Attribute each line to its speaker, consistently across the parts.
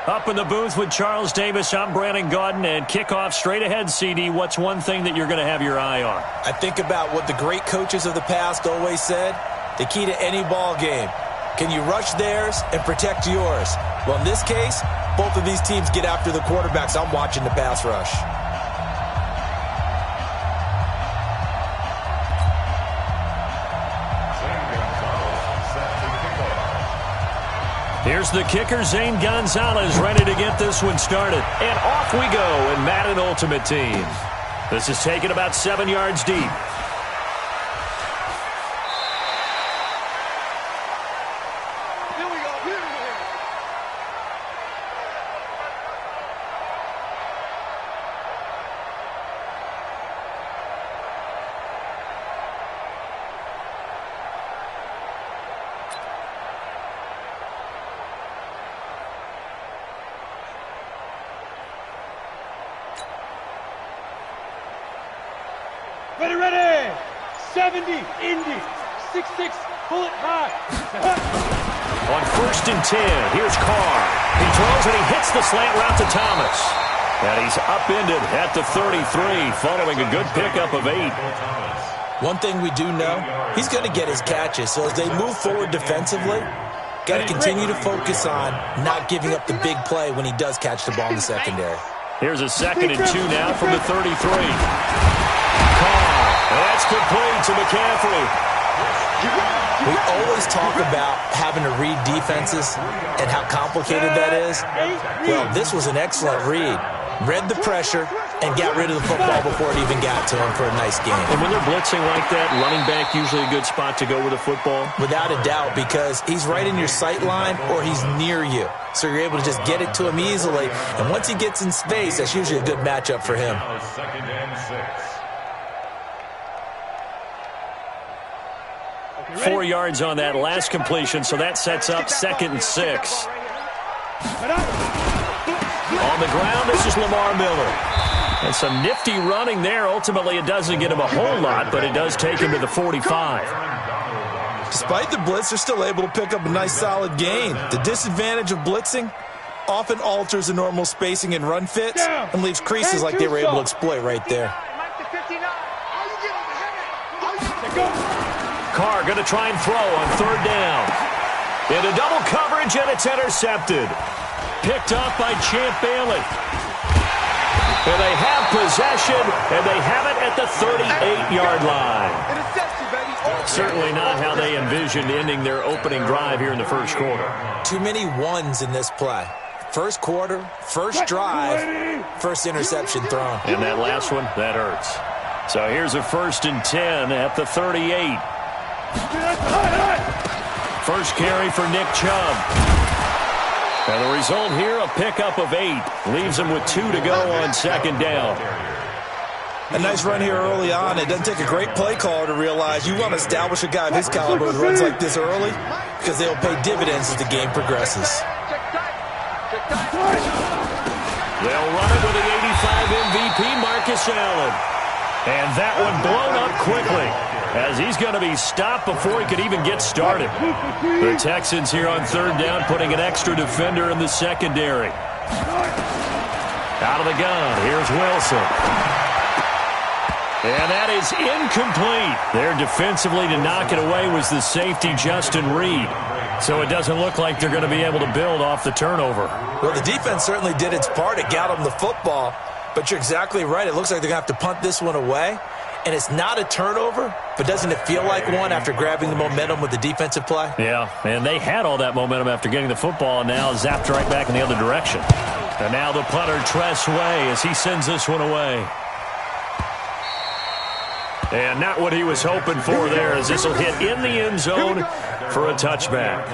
Speaker 1: Up in the booth with Charles Davis, I'm Brandon Gaudin, and kickoff straight ahead, CD. What's one thing that you're going to have your eye on?
Speaker 2: I think about what the great coaches of the past always said. The key to any ball game. Can you rush theirs and protect yours? Well, in this case, both of these teams get after the quarterbacks. I'm watching the pass rush.
Speaker 1: Here's the kicker, Zane Gonzalez, ready to get this one started. And off we go in Madden Ultimate Team. This is taken about 7 yards deep.
Speaker 3: Ready. 70, Indy, 6'6", pull it high.
Speaker 1: On 1st and 10, here's Carr. He throws and he hits the slant route to Thomas. And he's upended at the 33, following a good pickup of 8.
Speaker 2: One thing we do know, he's going to get his catches. So as they move forward defensively, got to continue to focus on not giving up the big play when he does catch the ball in the secondary.
Speaker 1: Here's a 2nd and 2 now from the 33. That's complete to McCaffrey.
Speaker 2: We always talk about having to read defenses and how complicated that is. Well, this was an excellent read. Read the pressure and got rid of the football before it even got to him for a nice game.
Speaker 1: And when they're blitzing like that, running back usually a good spot to go with the football?
Speaker 2: Without a doubt, because he's right in your sight line or he's near you. So you're able to just get it to him easily. And once he gets in space, that's usually a good matchup for him.
Speaker 3: 2nd and 6.
Speaker 1: 4 yards on that last completion, so that sets up 2nd and 6. On the ground, this is Lamar Miller. And some nifty running there. Ultimately, it doesn't get him a whole lot, but it does take him to the 45.
Speaker 2: Despite the blitz, they're still able to pick up a nice solid gain. The disadvantage of blitzing often alters the normal spacing and run fits and leaves creases like they were able to exploit right there.
Speaker 1: Carr going to try and throw on 3rd down. Into double coverage, and it's intercepted. Picked off by Champ Bailey. And they have possession, and they have it at the 38-yard line. Certainly not how they envisioned ending their opening drive here in the first quarter.
Speaker 2: Too many ones in this play. First quarter, first drive, first interception thrown.
Speaker 1: And that last one, that hurts. So here's a 1st and 10 at the 38. First carry for Nick Chubb. And the result here, a pickup of 8. Leaves him with 2 to go on 2nd down.
Speaker 2: A nice run here early on. It doesn't take a great play caller to realize you want to establish a guy of his caliber who runs like this early because they'll pay dividends as the game progresses.
Speaker 1: They'll run it with the 85 MVP, Marcus Allen. And that one blown up quickly, as he's going to be stopped before he could even get started. The Texans here on 3rd down, putting an extra defender in the secondary. Out of the gun, here's Wilson. And that is incomplete. There defensively to knock it away was the safety, Justin Reed. So it doesn't look like they're going to be able to build off the turnover.
Speaker 2: Well, the defense certainly did its part. It got them the football. But you're exactly right. It looks like they're going to have to punt this one away. And it's not a turnover, but doesn't it feel like one after grabbing the momentum with the defensive play?
Speaker 1: Yeah, and they had all that momentum after getting the football, and now zapped right back in the other direction. And now the punter, Tress Way, as he sends this one away. And not what he was hoping for there, as this will hit in the end zone for a touchback.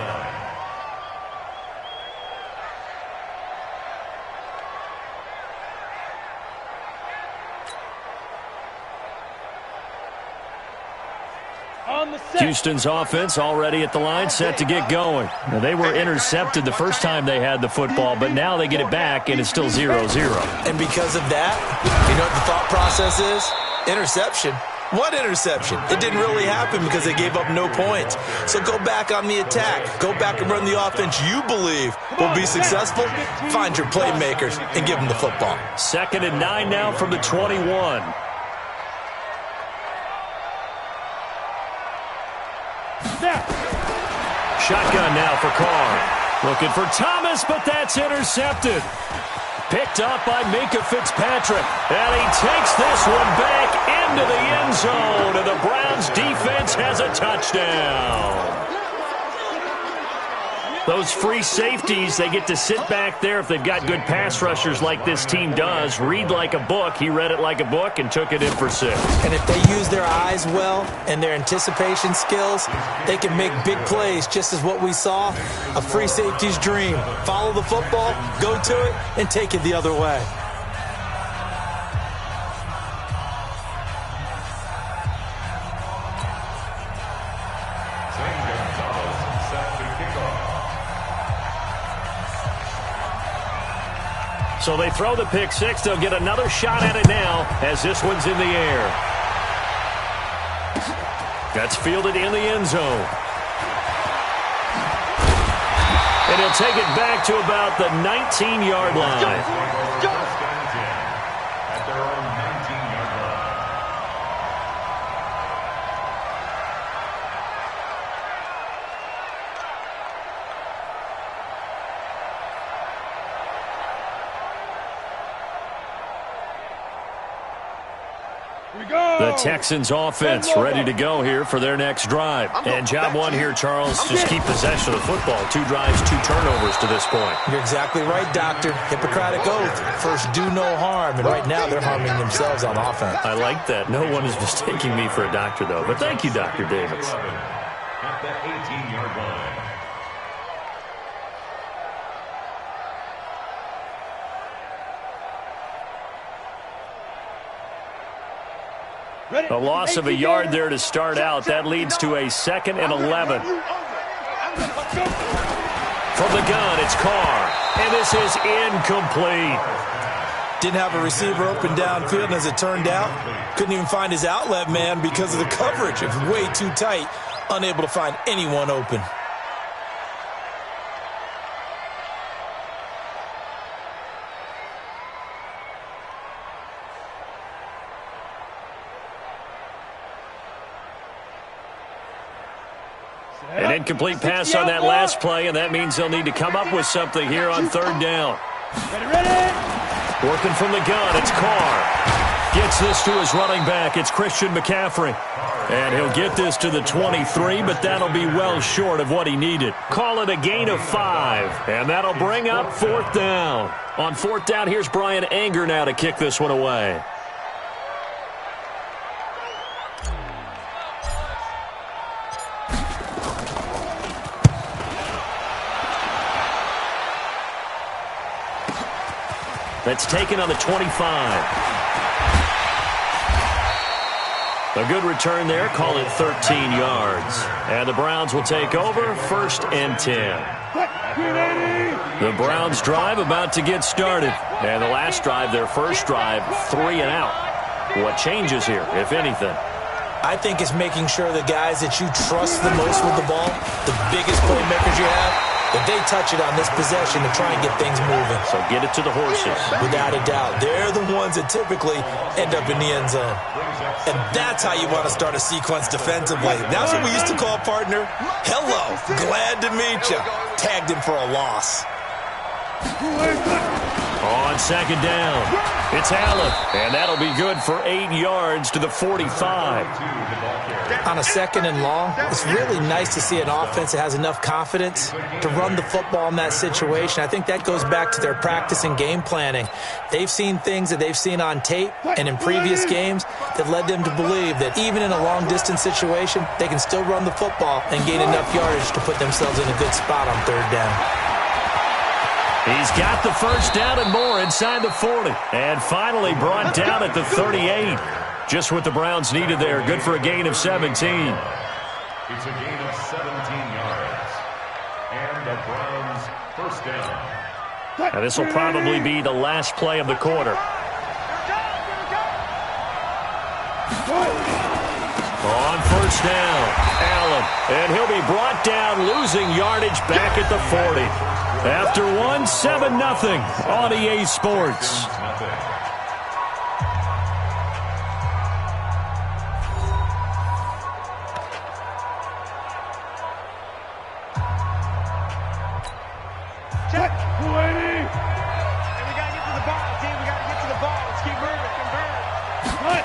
Speaker 1: Houston's offense already at the line, set to get going. Now, they were intercepted the first time they had the football, but now they get it back, and it's still 0-0.
Speaker 2: And because of that, you know what the thought process is? Interception. One interception. It didn't really happen because they gave up no points. So go back on the attack. Go back and run the offense you believe will be successful. Find your playmakers and give them the football.
Speaker 1: 2nd and 9 now from the 21. Shotgun now for Carr. Looking for Thomas, but that's intercepted. Picked up by Minkah Fitzpatrick. And he takes this one back into the end zone. And the Browns defense has a touchdown. Those free safeties, they get to sit back there if they've got good pass rushers like this team does. Read like a book. He read it like a book and took it in for 6.
Speaker 2: And if they use their eyes well and their anticipation skills, they can make big plays, just as what we saw, a free safety's dream. Follow the football, go to it, and take it the other way.
Speaker 1: So they throw the pick 6. They'll get another shot at it now as this one's in the air. That's fielded in the end zone. And he'll take it back to about the 19-yard line. The Texans offense ready to go here for their next drive. And job one here, Charles, just keep possession of the football. 2 drives, 2 turnovers to this point.
Speaker 2: You're exactly right, Doctor. Hippocratic oath. First, do no harm. And right now, they're harming themselves on offense.
Speaker 1: I like that. No one is mistaking me for a doctor, though. But thank you, Dr. Davis.
Speaker 4: At the 18-yard line.
Speaker 1: A loss of a yard there to start out. That leads to a 2nd and 11. From the gun, it's Carr. And this is incomplete.
Speaker 2: Didn't have a receiver open downfield, and as it turned out, couldn't even find his outlet man because of the coverage. It was way too tight, unable to find anyone open.
Speaker 1: An incomplete pass on that last play, and that means they'll need to come up with something here on 3rd down. Working from the gun, it's Carr. Gets this to his running back. It's Christian McCaffrey. And he'll get this to the 23, but that'll be well short of what he needed. Call it a gain of 5, and that'll bring up 4th down. On 4th down, here's Brian Anger now to kick this one away. That's taken on the 25. A good return there. Call it 13 yards. And the Browns will take over 1st and 10. The Browns drive about to get started. And the last drive, their first drive, 3 and out. What changes here, if anything?
Speaker 2: I think it's making sure the guys that you trust the most with the ball, the biggest playmakers you have, that they touch it on this possession to try and get things moving.
Speaker 1: So get it to the horses.
Speaker 2: Without a doubt. They're the ones that typically end up in the end zone. And that's how you want to start a sequence defensively. That's what we used to call, partner, hello, glad to meet you. Tagged him for a loss.
Speaker 1: On 2nd down, it's Allen. And that'll be good for 8 yards to the 45.
Speaker 2: On a 2nd and long, it's really nice to see an offense that has enough confidence to run the football in that situation. I think that goes back to their practice and game planning. They've seen things that they've seen on tape and in previous games that led them to believe that even in a long-distance situation, they can still run the football and gain enough yardage to put themselves in a good spot on 3rd down.
Speaker 1: He's got the first down and more inside the 40. And finally brought down at the 38. Just what the Browns needed there. Good for a gain of 17.
Speaker 4: It's a gain of 17 yards. And the Browns first down.
Speaker 1: Now this will probably be the last play of the quarter. first down. Allen, and he'll be brought down, losing yardage back at the 40. After 7-0 on EA Sports.
Speaker 3: Check. 280. And we got to get to the ball, team. We got to get to the ball. Let's keep moving. Convert.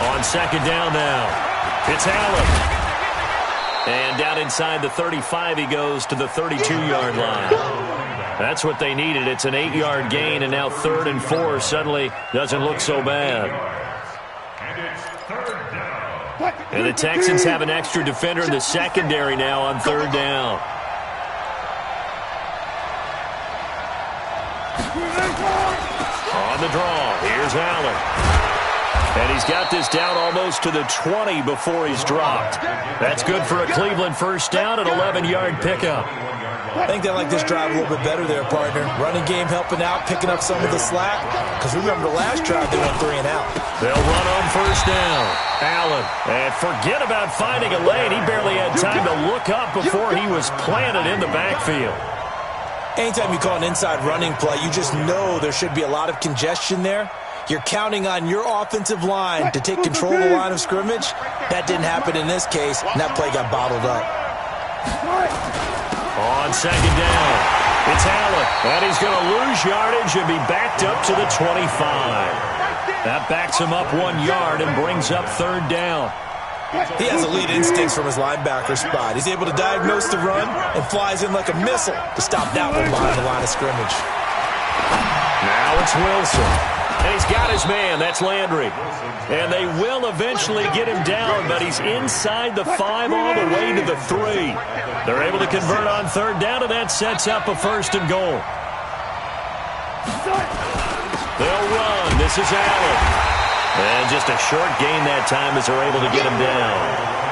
Speaker 1: On second down now, it's Allen. And down inside the 35, he goes to the 32-yard line. That's what they needed. It's an 8-yard gain, and now 3rd and 4 suddenly doesn't look so bad. And the Texans have an extra defender in the secondary now on 3rd down. On the draw, here's Allen. And he's got this down almost to the 20 before he's dropped. That's good for a Cleveland first down, an 11-yard pickup.
Speaker 2: I think they like this drive a little bit better there, partner. Running game helping out, picking up some of the slack. Because remember, the last drive they went 3 and out.
Speaker 1: They'll run on first down. Allen, and forget about finding a lane. He barely had time to look up before he was planted in the backfield.
Speaker 2: Anytime you call an inside running play, you just know there should be a lot of congestion there. You're counting on your offensive line to take control of the line of scrimmage. That didn't happen in this case, and that play got bottled up.
Speaker 1: On second down, it's Allen, and he's going to lose yardage and be backed up to the 25. That backs him up 1 yard and brings up 3rd down.
Speaker 2: He has elite instincts from his linebacker spot. He's able to diagnose the run and flies in like a missile to stop that one behind the line of scrimmage.
Speaker 1: Now it's Wilson. And he's got his man. That's Landry. And they will eventually get him down, but he's inside the 5 all the way to the 3. They're able to convert on 3rd down, and that sets up a 1st and goal. They'll run. This is Allen. And just a short gain that time as they're able to get him down.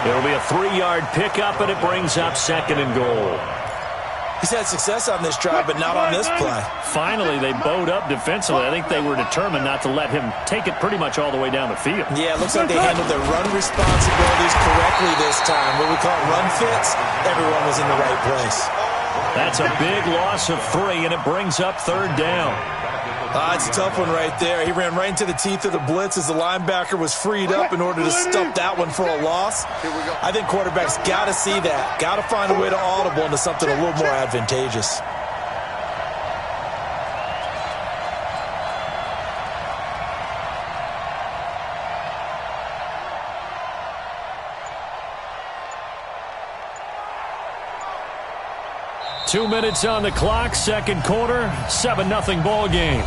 Speaker 1: It'll be a 3-yard pickup, and it brings up 2nd and goal.
Speaker 2: He's had success on this drive, but not on this play.
Speaker 1: Finally, they bowed up defensively. I think they were determined not to let him take it pretty much all the way down the field.
Speaker 2: Yeah, it looks like they handled their run responsibilities correctly this time. What we call run fits, everyone was in the right place.
Speaker 1: That's a big loss of 3, and it brings up 3rd down.
Speaker 2: It's a tough one right there. He ran right into the teeth of the blitz as the linebacker was freed up in order to stop that one for a loss. I think quarterbacks got to see that. Got to find a way to audible into something a little more advantageous.
Speaker 1: Two minutes on the clock, second quarter, 7-0 ball game.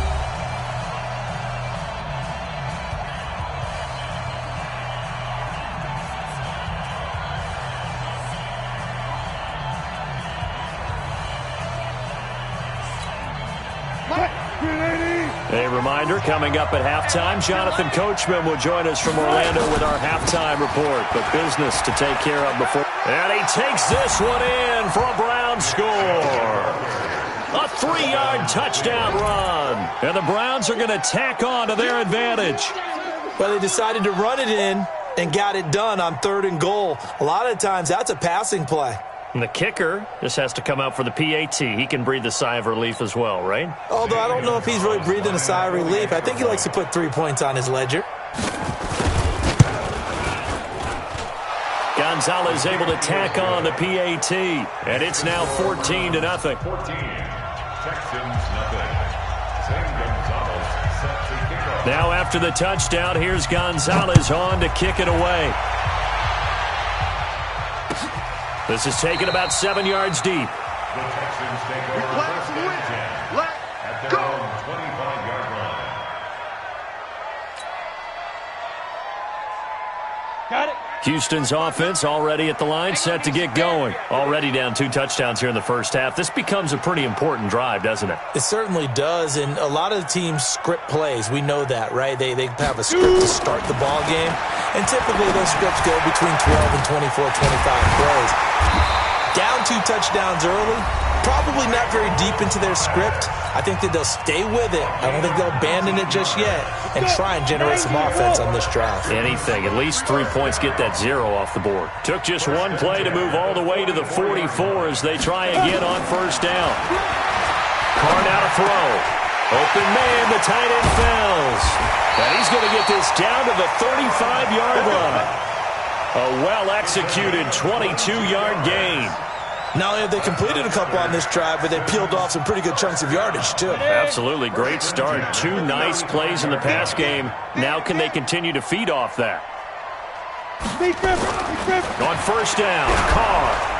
Speaker 1: A reminder, coming up at halftime, Jonathan Coachman will join us from Orlando with our halftime report. But business to take care of before. And he takes this one in for a Browns score. A 3-yard touchdown run. And the Browns are going to tack on to their advantage.
Speaker 2: Well, they decided to run it in and got it done on 3rd and goal. A lot of times, that's a passing play.
Speaker 1: And the kicker just has to come out for the PAT. He can breathe a sigh of relief as well, right?
Speaker 2: Although I don't know if he's really breathing a sigh of relief. I think he likes to put 3 points on his ledger.
Speaker 1: Gonzalez able to tack on the PAT. And it's now 14-0.
Speaker 4: 14. Texans nothing. Gonzalez set to kick off.
Speaker 1: Now after the touchdown, here's Gonzalez on to kick it away. This is taken about 7 yards deep.
Speaker 4: The Texans take over first and 10 at their own 25-yard line.
Speaker 3: Got it.
Speaker 1: Houston's offense already at the line, set to get going. Already down 2 touchdowns here in the first half. This becomes a pretty important drive, doesn't it?
Speaker 2: It certainly does, and a lot of the teams script plays. We know that, right? They have a script to start the ball game, and typically those scripts go between 12 and 24, 25 plays. Down 2 touchdowns early, Probably not very deep into their script. I think that they'll stay with it. I don't think they'll abandon it just yet and try and generate some offense on this drive.
Speaker 1: Anything. At least 3 points, get that 0 off the board. Took just one play to move all the way to the 44 as they try again on first down. Carr now to throw. Open man, the tight end falls. And he's going to get this down to the 35-yard line. A well-executed 22-yard gain.
Speaker 2: Not only have they completed a couple on this drive, but they peeled off some pretty good chunks of yardage, too.
Speaker 1: Absolutely. Great start. 2 nice plays in the pass game. Now can they continue to feed off that? On first down, Carr.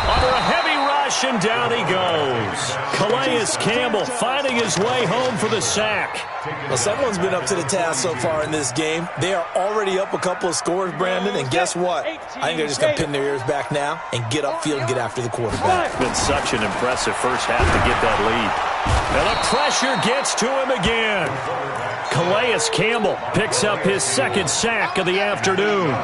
Speaker 1: Under a heavy rush, and down he goes. Calais Campbell finding his way home for the sack.
Speaker 2: Well, someone's been up to the task so far in this game. They are already up a couple of scores, Brandon, and guess what? I think they're just going to pin their ears back now and get upfield and get after the quarterback.
Speaker 1: It's been such an impressive first half to get that lead. And the pressure gets to him again. Calais Campbell picks up his second sack of the afternoon.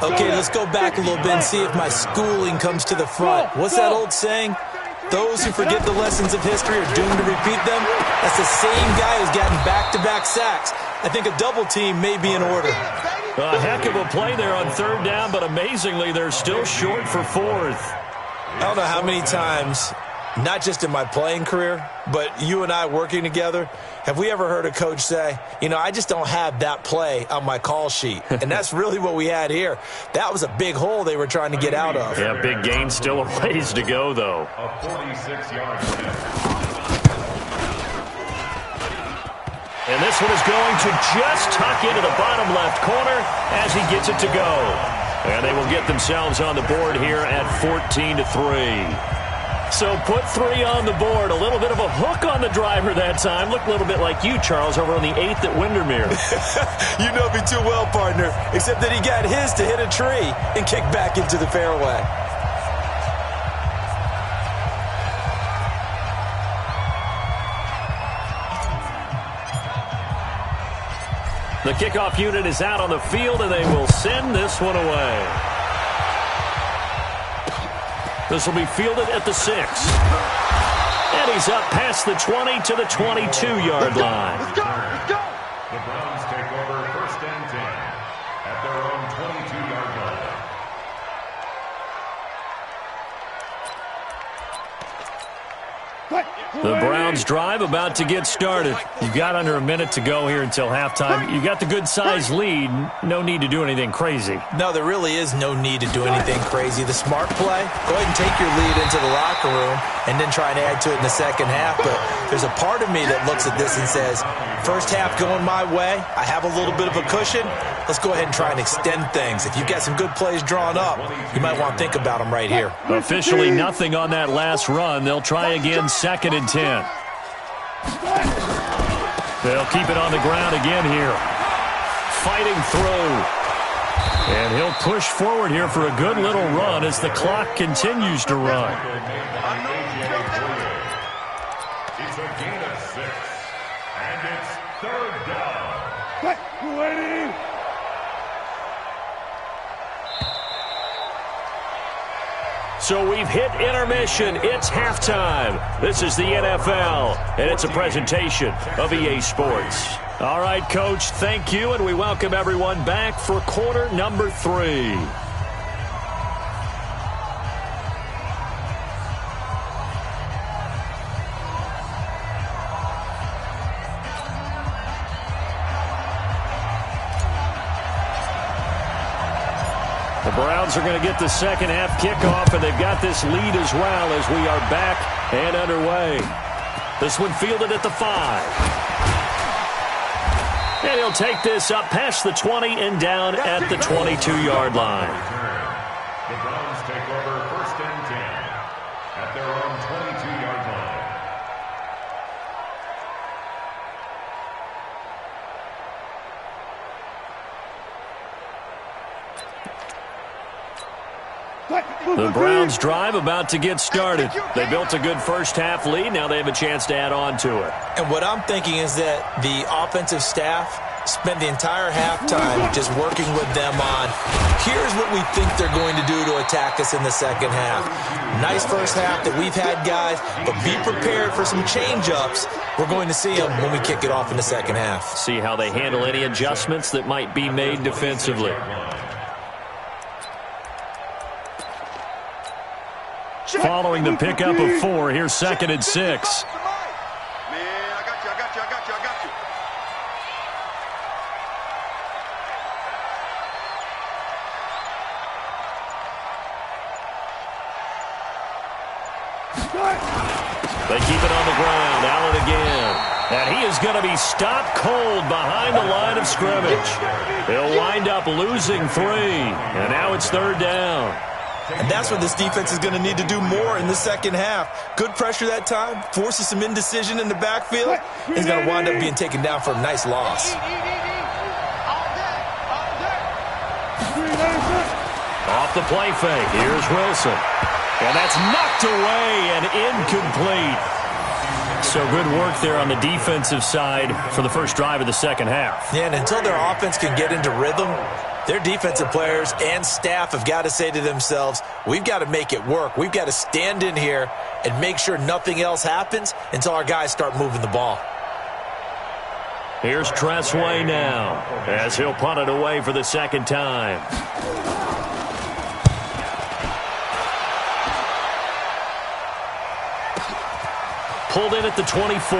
Speaker 2: Okay, let's go back a little bit and see if my schooling comes to the front. What's that old saying? Those who forget the lessons of history are doomed to repeat them. That's the same guy who's gotten back-to-back sacks. I think a double team may be in order.
Speaker 1: A heck of a play there on third down, but amazingly, they're still short for fourth.
Speaker 2: I don't know how many times, not just in my playing career, but you and I working together, have we ever heard a coach say, you know, I just don't have that play on my call sheet. And that's really what we had here. That was a big hole they were trying to get out of.
Speaker 1: Yeah, big gain, still a ways to go, though.
Speaker 4: A 46-yard attempt.
Speaker 1: And this one is going to just tuck into the bottom left corner as he gets it to go. And they will get themselves on the board here at 14-3. So put 3 on the board. A little bit of a hook on the driver that time. Looked a little bit like you, Charles, over on the 8th at Windermere.
Speaker 2: You know me too well, partner, except that he got his to hit a tree and kick back into the fairway.
Speaker 1: The kickoff unit is out on the field, and they will send this one away. This will be fielded at the 6. And he's up past the 20 to the 22-yard line.
Speaker 3: Let's go! Let's go!
Speaker 4: The Browns take over first and 10 at their own 22-yard line.
Speaker 1: The Browns drive about to get started. You've got under a minute to go here until halftime. You've got the good-sized lead. No need to do anything crazy.
Speaker 2: No, there really is no need to do anything crazy. The smart play, go ahead and take your lead into the locker room and then try and add to it in the second half. But there's a part of me that looks at this and says, first half going my way, I have a little bit of a cushion. Let's go ahead and try and extend things. If you've got some good plays drawn up, you might want to think about them right here.
Speaker 1: Officially nothing on that last run. They'll try again, 2nd and 10. They'll keep it on the ground again here. Fighting through. And he'll push forward here for a good little run as the clock continues to run.
Speaker 4: It's a gain of 6. And it's third down.
Speaker 3: Waiting!
Speaker 1: So we've hit intermission. It's halftime. This is the NFL, and it's a presentation of EA Sports. All right, Coach, thank you, and we welcome everyone back for quarter number 3. The Browns are going to get the second half kickoff, and they've got this lead as well as we are back and underway. This one fielded at the 5. And he'll take this up past the 20 and down at the 22-yard line.
Speaker 4: The Browns take over first and 10 at their own 22-yard line.
Speaker 1: The Browns drive about to get started. They built a good first half lead. Now they have a chance to add on to it.
Speaker 2: And what I'm thinking is that the offensive staff spend the entire halftime just working with them on, here's what we think they're going to do to attack us in the second half. Nice first half that we've had, guys, but be prepared for some change-ups. We're going to see them when we kick it off in the second half.
Speaker 1: See how they handle any adjustments that might be made defensively. Following the pickup of 4, here's 2nd and 6. They keep it on the ground. Allen again. And he is going to be stopped cold behind the line of scrimmage. He'll wind up losing 3. And now it's 3rd down.
Speaker 2: And that's what this defense is going to need to do more in the second half. Good pressure that time, forces some indecision in the backfield. He's going to wind up being taken down for a nice loss.
Speaker 1: Off the play fake. Here's Wilson. And that's knocked away and incomplete. So good work there on the defensive side for the first drive of the second half.
Speaker 2: Yeah, and until their offense can get into rhythm, their defensive players and staff have got to say to themselves, we've got to make it work. We've got to stand in here and make sure nothing else happens until our guys start moving the ball.
Speaker 1: Here's Tressway now as he'll punt it away for the second time. Pulled in at the 24.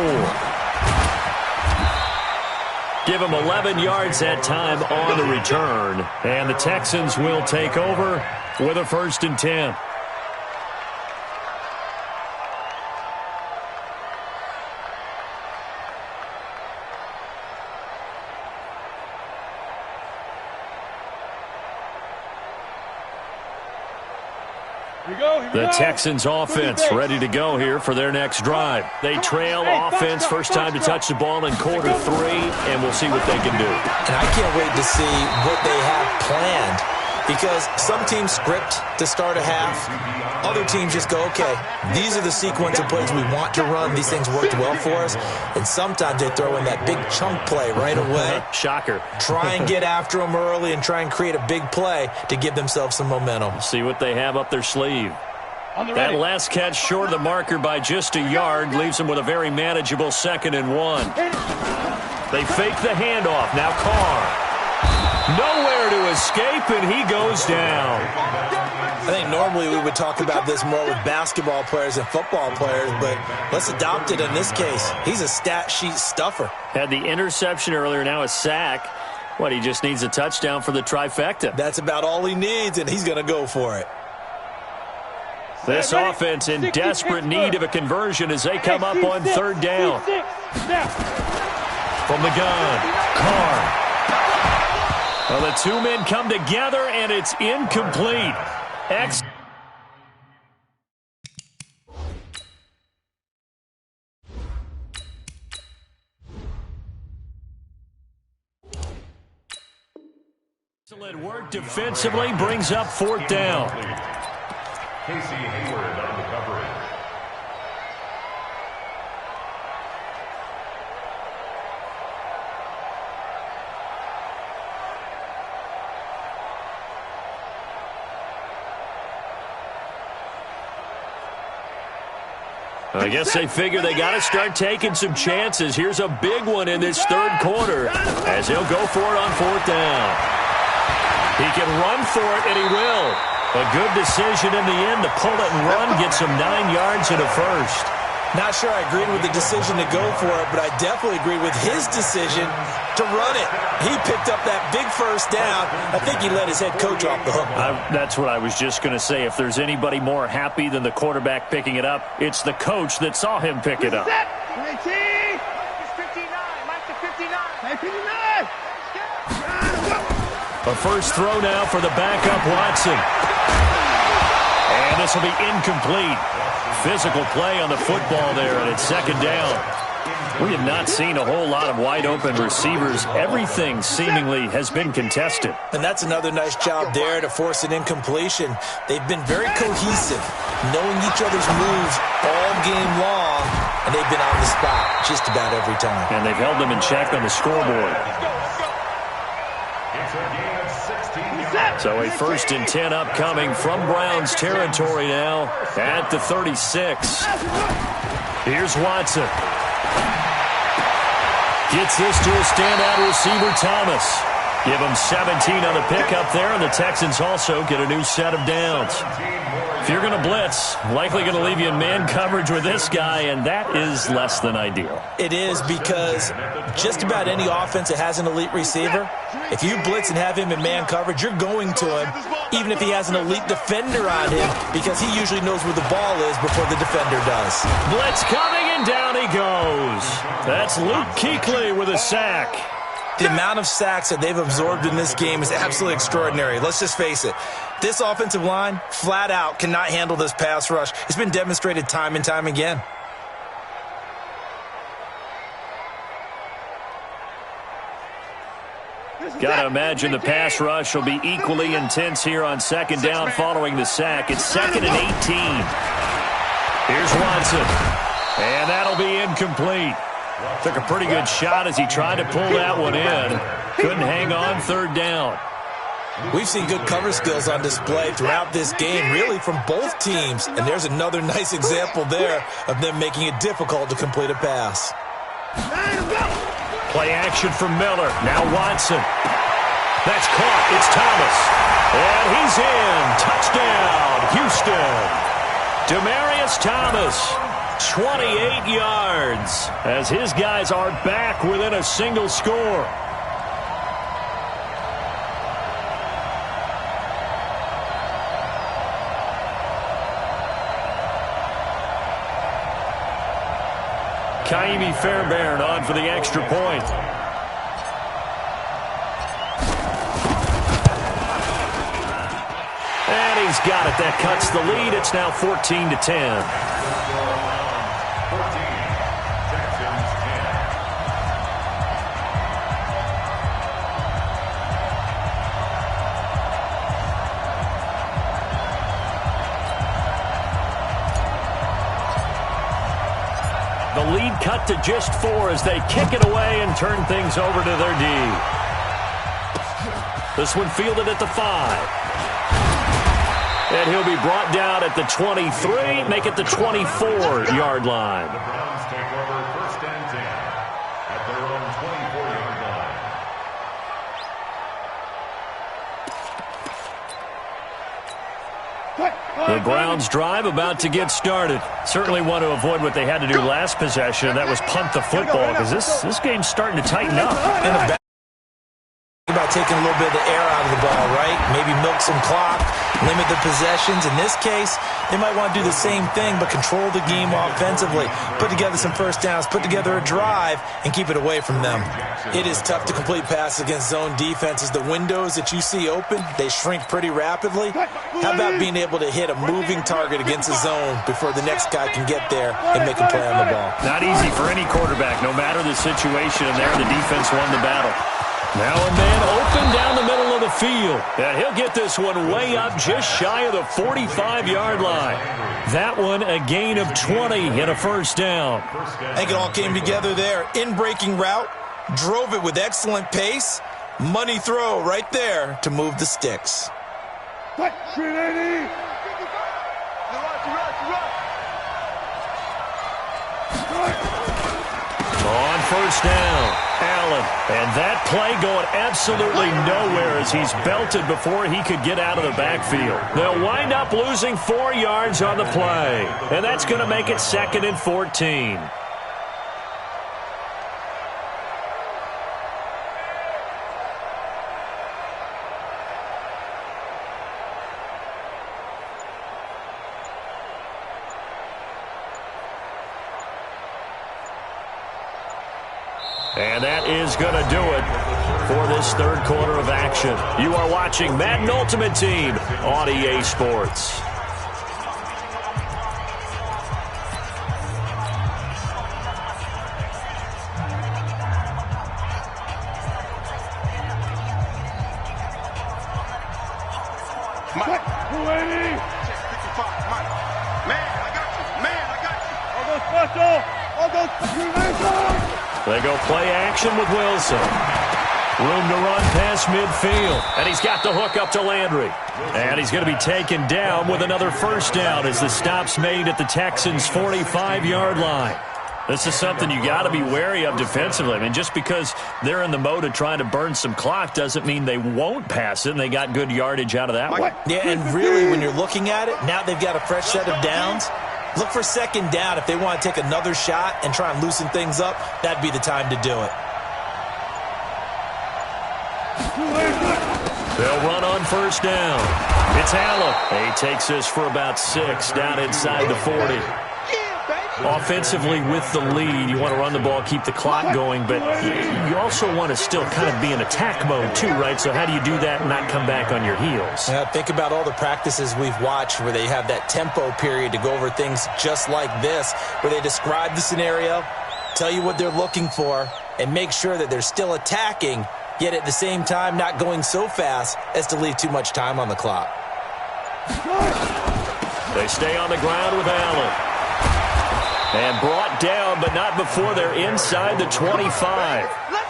Speaker 1: Give him 11 yards that time on the return. And the Texans will take over with a 1st and 10. The Texans offense ready to go here for their next drive. They trail offense, first time to touch the ball in quarter 3, and we'll see what they can do.
Speaker 2: And I can't wait to see what they have planned, because some teams script to start a half. Other teams just go, okay, these are the sequence of plays we want to run. These things worked well for us. And sometimes they throw in that big chunk play right away.
Speaker 1: Shocker.
Speaker 2: Try and get after them early and try and create a big play to give themselves some momentum.
Speaker 1: See what they have up their sleeve. That last catch short of the marker by just a yard leaves them with a very manageable 2nd and 1. They fake the handoff. Now Carr. Nowhere to escape, and he goes down.
Speaker 2: I think normally we would talk about this more with basketball players and football players, but let's adopt it in this case. He's a stat sheet stuffer.
Speaker 1: Had the interception earlier, now a sack. What, he just needs a touchdown for the trifecta.
Speaker 2: That's about all he needs, and he's going to go for it.
Speaker 1: This offense in desperate need of a conversion as they come up on 3rd down. From the gun, Carr. Well, the 2 men come together, and it's incomplete. Excellent work defensively brings up 4th down.
Speaker 4: Casey Hayward on the coverage.
Speaker 1: I guess they figure they got to start taking some chances. Here's a big one in this 3rd quarter as he'll go for it on 4th down. He can run for it, and he will. A good decision in the end to pull it and run, get some 9 yards and a 1st.
Speaker 2: Not sure I agreed with the decision to go for it, but I definitely agree with his decision to run it. He picked up that big 1st down. I think he let his head coach off the hook.
Speaker 1: That's what I was just going to say. If there's anybody more happy than the quarterback picking it up, it's the coach that saw him pick it up.
Speaker 3: Mike is 59. Mike is 59.
Speaker 1: A first throw now for the backup Watson. And this will be incomplete. Physical play on the football there, and it's 2nd down. We have not seen a whole lot of wide-open receivers. Everything seemingly has been contested.
Speaker 2: And that's another nice job there to force an incompletion. They've been very cohesive, knowing each other's moves all game long, and they've been on the spot just about every time.
Speaker 1: And they've held them in check on the scoreboard. So a 1st and 10 upcoming from Browns territory now at the 36. Here's Watson. Gets this to a standout receiver, Thomas. Give him 17 on the pickup there, and the Texans also get a new set of downs. If you're going to blitz, likely going to leave you in man coverage with this guy, and that is less than ideal.
Speaker 2: It is, because just about any offense that has an elite receiver, if you blitz and have him in man coverage, you're going to him, even if he has an elite defender on him, because he usually knows where the ball is before the defender does.
Speaker 1: Blitz coming, and down he goes. That's Luke Kuechly with a sack.
Speaker 2: The amount of sacks that they've absorbed in this game is absolutely extraordinary. Let's just face it. This offensive line, flat out, cannot handle this pass rush. It's been demonstrated time and time again.
Speaker 1: Got to imagine the pass rush will be equally intense here on 2nd down following the sack. It's 2nd and 18. Here's Watson. And that'll be incomplete. Took a pretty good shot as he tried to pull that one in. Couldn't hang on 3rd down.
Speaker 2: We've seen good cover skills on display throughout this game, really from both teams. And there's another nice example there of them making it difficult to complete a pass.
Speaker 1: Play action from Miller. Now Watson. That's caught. It's Thomas. And he's in. Touchdown, Houston. Demaryius Thomas. 28 yards as his guys are back within a single score. Kaimi Fairbairn on for the extra point. And he's got it. That cuts the lead. It's now 14-10. The lead cut to just 4 as they kick it away and turn things over to their D. This one fielded at the 5. And he'll be brought down at the 23, make it the 24-yard line.
Speaker 4: The Browns take over 1st and 10 at their own 24-yard line.
Speaker 1: The Browns drive about to get started. Certainly want to avoid what they had to do last possession. That was punt the football, because this game's starting to tighten up.
Speaker 2: About taking a little bit of the air out of the ball, right? Maybe milk some clock, limit the possessions. In this case, they might want to do the same thing, but control the game offensively. Put together some 1st downs, put together a drive, and keep it away from them. It is tough to complete passes against zone defenses. The windows that you see open, they shrink pretty rapidly. How about being able to hit a moving target against a zone before the next guy can get there and make a play on the ball?
Speaker 1: Not easy for any quarterback, no matter the situation, and there the defense won the battle. Now a man open down the middle of the field. And he'll get this one way up just shy of the 45-yard line. That one a gain of 20 and a 1st down.
Speaker 2: I think it all came together there. In-breaking route, drove it with excellent pace. Money throw right there to move the sticks.
Speaker 3: On
Speaker 1: 1st down, Allen. And that play going absolutely nowhere as he's belted before he could get out of the backfield. They'll wind up losing 4 yards on the play. And that's going to make it 2nd and 14. And that is going to do it for this 3rd quarter of action. You are watching Madden Ultimate Team on EA Sports. They go play action with Wilson. Room to run past midfield. And he's got the hook up to Landry. And he's going to be taken down with another first down as the stop's made at the Texans' 45-yard line. This is something you got to be wary of defensively. I mean, just because they're in the mode of trying to burn some clock doesn't mean they won't pass it, and they got good yardage out of that one.
Speaker 2: Yeah, and really, when you're looking at it, now they've got a fresh set of downs. Look for second down. If they want to take another shot and try and loosen things up, that'd be the time to do it.
Speaker 1: They'll run on first down. It's Allen. He takes this for about 6 down inside the 40. Offensively with the lead, you want to run the ball, keep the clock going, but you also want to still kind of be in attack mode too, right? So how do you do that and not come back on your heels?
Speaker 2: Yeah, think about all the practices we've watched where they have that tempo period to go over things just like this, where they describe the scenario, tell you what they're looking for, and make sure that they're still attacking, yet at the same time not going so fast as to leave too much time on the clock.
Speaker 1: They stay on the ground with Allen. And brought down, but not before they're inside the 25.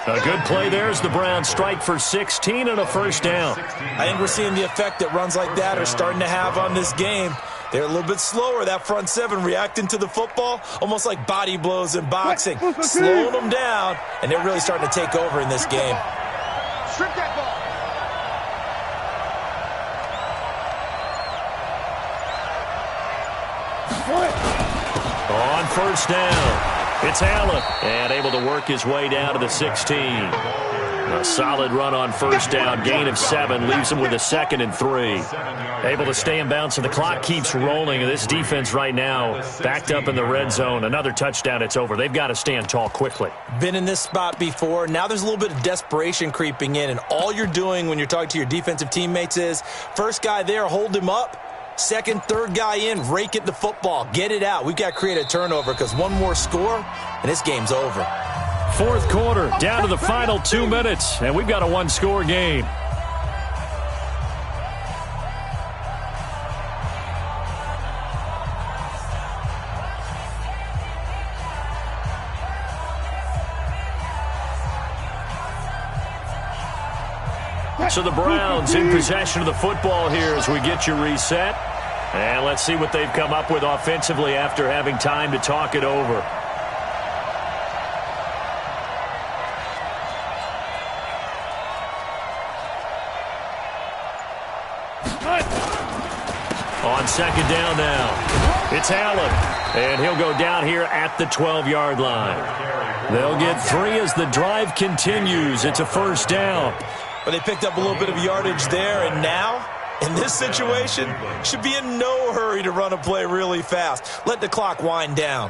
Speaker 1: A good play there as the Browns strike for 16 and a first down.
Speaker 2: I think we're seeing the effect that runs like that are starting to have on this game. They're a little bit slower, that front seven, reacting to the football, almost like body blows in boxing, slowing them down, and they're really starting to take over in this game.
Speaker 3: Strip that ball.
Speaker 1: On first down, it's Allen, and able to work his way down to the 16. A solid run on first down, gain of 7, leaves him with a 2nd and 3. Able to stay in bounds, and the clock keeps rolling. And this defense right now backed up in the red zone. Another touchdown, it's over. They've got to stand tall quickly.
Speaker 2: Been in this spot before. Now there's a little bit of desperation creeping in, and all you're doing when you're talking to your defensive teammates is, first guy there, hold him up. Second, third guy in, rake at the football. Get it out. We've got to create a turnover because one more score, and this game's over.
Speaker 1: Fourth quarter, down to the final 2 minutes, and we've got a one-score game. So the Browns in possession of the football here as we get you reset. And let's see what they've come up with offensively after having time to talk it over. On second down now, it's Allen. And he'll go down here at the 12-yard line. They'll get 3 as the drive continues. It's a first down.
Speaker 2: But they picked up a little bit of yardage there, and now, in this situation, should be in no hurry to run a play really fast. Let the clock wind down.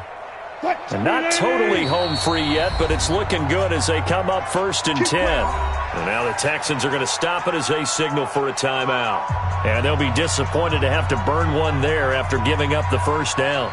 Speaker 1: And not totally home free yet, but it's looking good as they come up 1st and 10. And now the Texans are going to stop it as they signal for a timeout. And they'll be disappointed to have to burn one there after giving up the first down.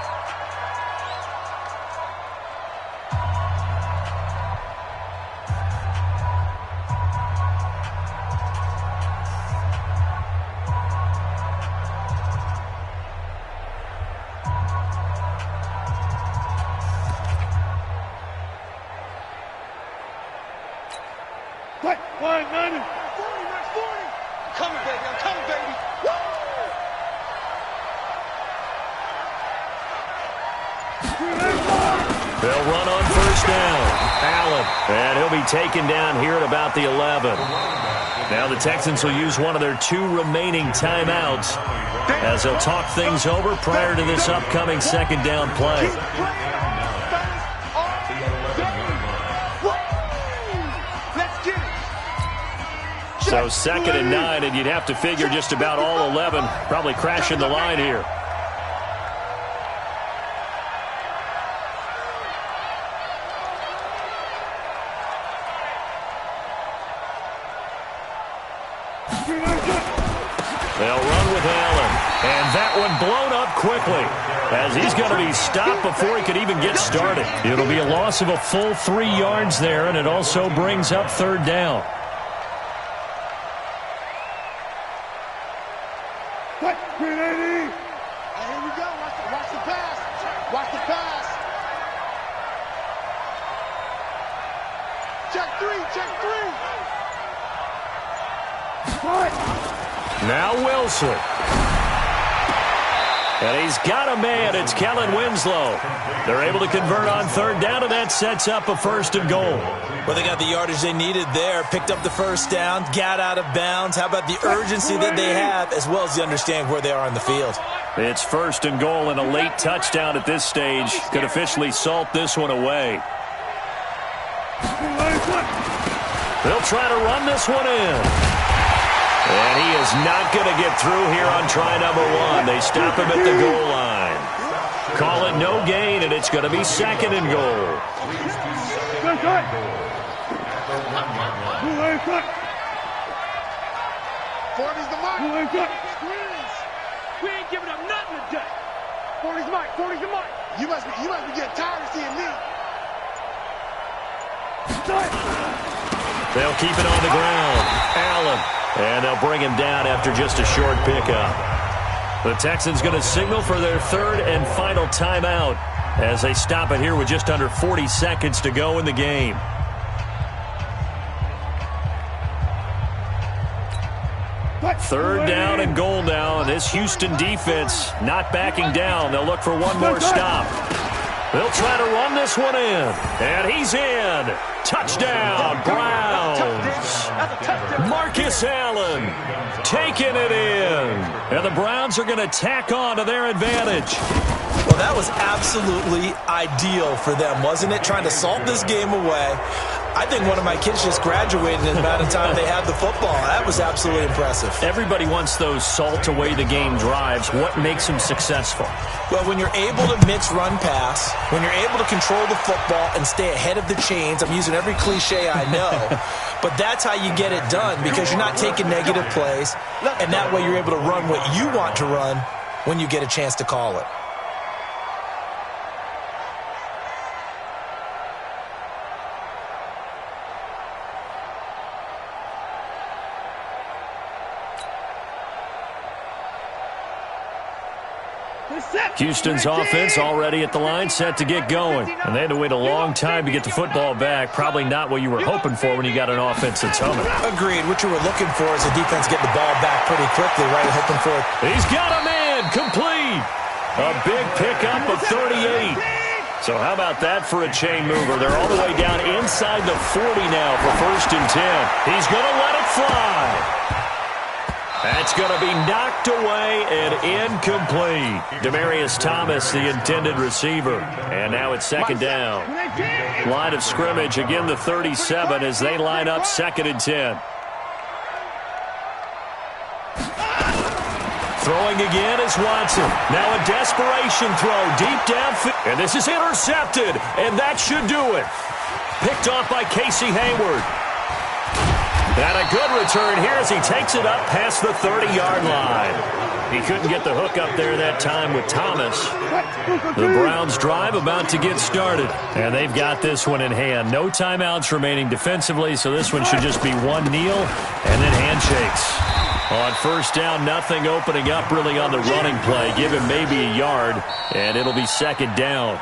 Speaker 1: They'll run on first down. Allen, and he'll be taken down here at about the 11. Now the Texans will use one of their 2 remaining timeouts as they'll talk things over prior to this upcoming second down play. So 2nd and 9, and you'd have to figure just about all 11 probably crashing the line here. They'll run with Allen, and that one blown up quickly as he's going to be stopped before he could even get started. It'll be a loss of a full 3 yards there, and it also brings up 3rd down.
Speaker 3: Here we go. Watch the pass. Watch the pass. Check 3. Check 3.
Speaker 1: Now Wilson. And he's got a man. It's Kellen Winslow. They're able to convert on third down, and that sets up a 1st and goal.
Speaker 2: Well, they got the yardage they needed there, picked up the first down, got out of bounds. How about the urgency that they have, as well as the understanding where they are on the field?
Speaker 1: It's 1st and goal, and a late touchdown at this stage could officially salt this one away. They'll try to run this one in. And he is not going to get through here on try number 1. They stop him at the goal line. Call it no gain, and it's going to be 2nd and goal.
Speaker 3: 40's the mark. We ain't giving up nothing today. 40's the mark. 40's the mark. You must be getting tired of seeing me.
Speaker 1: They'll keep it on the ground. Allen. And they'll bring him down after just a short pickup. The Texans going to signal for their 3rd and final timeout as they stop it here with just under 40 seconds to go in the game. Third down and goal now, and this Houston defense not backing down. They'll look for one more stop. They'll try to run this one in, and he's in. Touchdown, Browns. Marcus Allen taking it in. And the Browns are going to tack on to their advantage.
Speaker 2: Well, that was absolutely ideal for them, wasn't it? Trying to salt this game away. I think one of my kids just graduated in the amount of time they had the football. That was absolutely impressive.
Speaker 1: Everybody wants those salt away the game drives. What makes them successful?
Speaker 2: Well, when you're able to mix run pass, when you're able to control the football and stay ahead of the chains, I'm using every cliche I know, but that's how you get it done because you're not taking negative plays, and that way you're able to run what you want to run when you get a chance to call it.
Speaker 1: Houston's offense already at the line, set to get going. And they had to wait a long time to get the football back. Probably not what you were hoping for when you got an offense that's humming.
Speaker 2: Agreed. What you were looking for is a defense get the ball back pretty quickly, right? Hoping for it.
Speaker 1: He's got a man complete. A big pickup of 38. So how about that for a chain mover? They're all the way down inside the 40 now for 1st and 10. He's going to let it fly. That's going to be knocked away and incomplete. Demaryius Thomas, the intended receiver. And now it's 2nd down. Line of scrimmage, again the 37 as they line up 2nd and 10. Throwing again is Watson. Now a desperation throw deep downfield. And this is intercepted, and that should do it. Picked off by Casey Hayward. And a good return here as he takes it up past the 30-yard line. He couldn't get the hook up there that time with Thomas. The Browns drive about to get started. And they've got this one in hand. No timeouts remaining defensively, so this one should just be one kneel and then handshakes. On 1st down, nothing opening up really on the running play. Give him maybe a yard, and it'll be 2nd down.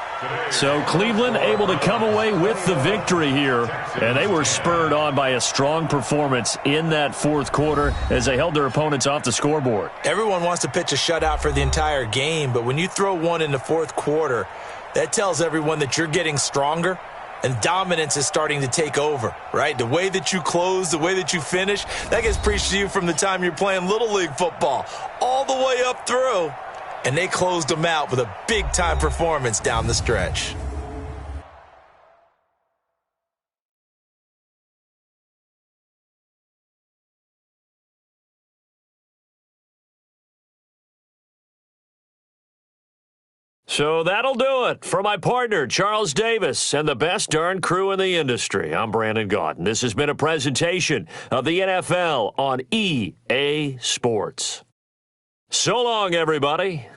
Speaker 1: So Cleveland able to come away with the victory here, and they were spurred on by a strong performance in that 4th quarter as they held their opponents off the scoreboard.
Speaker 2: Everyone wants to pitch a shutout for the entire game, but when you throw one in the 4th quarter, that tells everyone that you're getting stronger and dominance is starting to take over, right? The way that you close, the way that you finish, that gets preached to you from the time you're playing Little League football all the way up through. And they closed them out with a big-time performance down the stretch.
Speaker 1: So that'll do it. For my partner, Charles Davis, and the best darn crew in the industry, I'm Brandon Gaudin. This has been a presentation of the NFL on EA Sports. So long, everybody.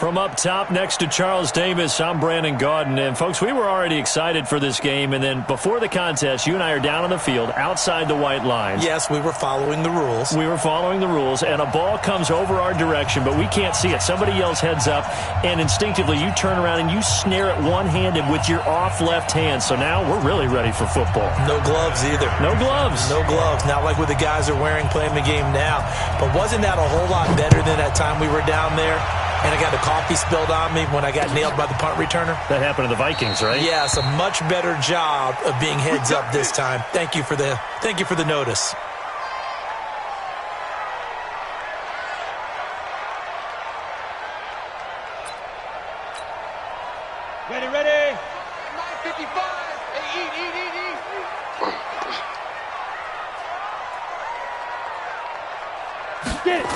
Speaker 1: From up top next to Charles Davis, I'm Brandon Gaudin. And, folks, we were already excited for this game. And then before the contest, you and I are down on the field outside the white lines.
Speaker 2: Yes, we were following the rules.
Speaker 1: We were following the rules, and a ball comes over our direction, but we can't see it. Somebody yells heads up, and instinctively you turn around and you snare it one-handed with your off left hand. So now we're really ready for football.
Speaker 2: No gloves either.
Speaker 1: No gloves.
Speaker 2: No gloves. Not like what the guys are wearing playing the game now. But wasn't that a whole lot better than that time we were down there? And I got the coffee spilled on me when I got nailed by the punt returner.
Speaker 1: That happened to the Vikings, right?
Speaker 2: Yes, a much better job of being heads up this time. Thank you for the notice.
Speaker 3: Ready, ready. 9:55. Hey, eat. Get it.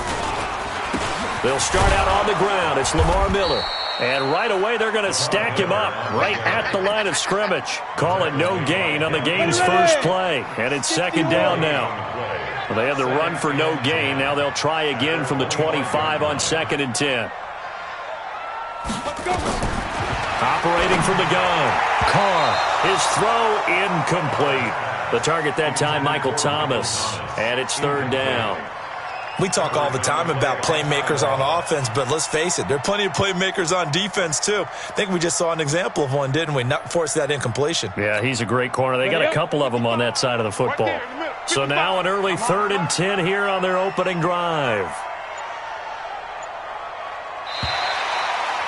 Speaker 1: They'll start out on the ground. It's Lamar Miller. And right away, they're going to stack him up right at the line of scrimmage. Call it no gain on the game's first play. And it's second down now. Well, they had the run for no gain. Now they'll try again from the 25 on 2nd and 10. Operating from the gun. Carr. His throw incomplete. The target that time, Michael Thomas. And it's 3rd down.
Speaker 2: We talk all the time about playmakers on offense, but let's face it, there are plenty of playmakers on defense, too. I think we just saw an example of one, didn't we? Not force that incompletion.
Speaker 1: Yeah, he's a great corner. They got a couple of them on that side of the football. So now an early 3rd and 10 here on their opening drive.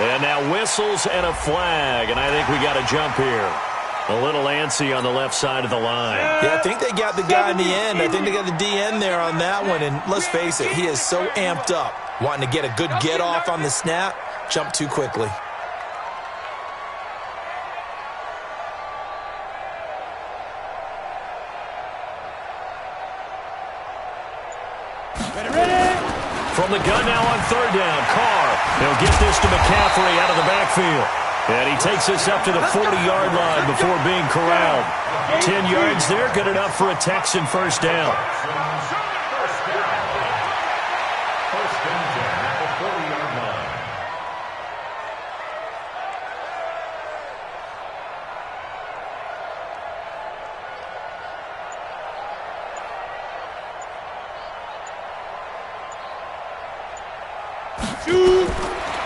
Speaker 1: And now whistles and a flag, and I think we got a jump here. A little antsy on the left side of the line.
Speaker 2: Yeah, I think they got the guy in the end. I think they got the DN there on that one. And let's face it, he is so amped up, wanting to get a good get-off on the snap, jump too quickly.
Speaker 1: From the gun now on 3rd down, Carr. He'll get this to McCaffrey out of the backfield. And he takes this up to the 40-yard line before being corralled. 10 yards there, good enough for a Texan first down.
Speaker 4: First and 10 at the 40-yard line.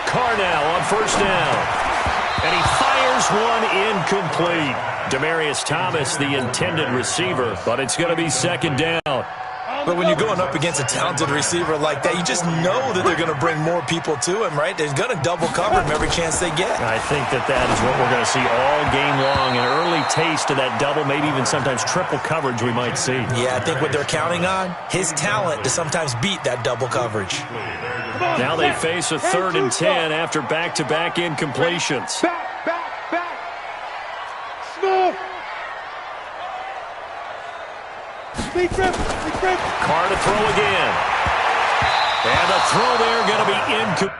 Speaker 1: Carr now on 1st down. And he fires one incomplete. Demaryius Thomas, the intended receiver, but it's going to be 2nd down.
Speaker 2: But when you're going up against a talented receiver like that, you just know that they're going to bring more people to him, right? They're going to double cover him every chance they get.
Speaker 1: I think that is what we're going to see all game long. An early taste of that double, maybe even sometimes triple coverage we might see.
Speaker 2: Yeah, I think what they're counting on, his talent to sometimes beat that double coverage.
Speaker 1: Now they face a 3rd and 10 after back-to-back incompletions.
Speaker 3: Back. Smooth. Big trip.
Speaker 1: Carr to throw again. And the throw there going to be incomplete.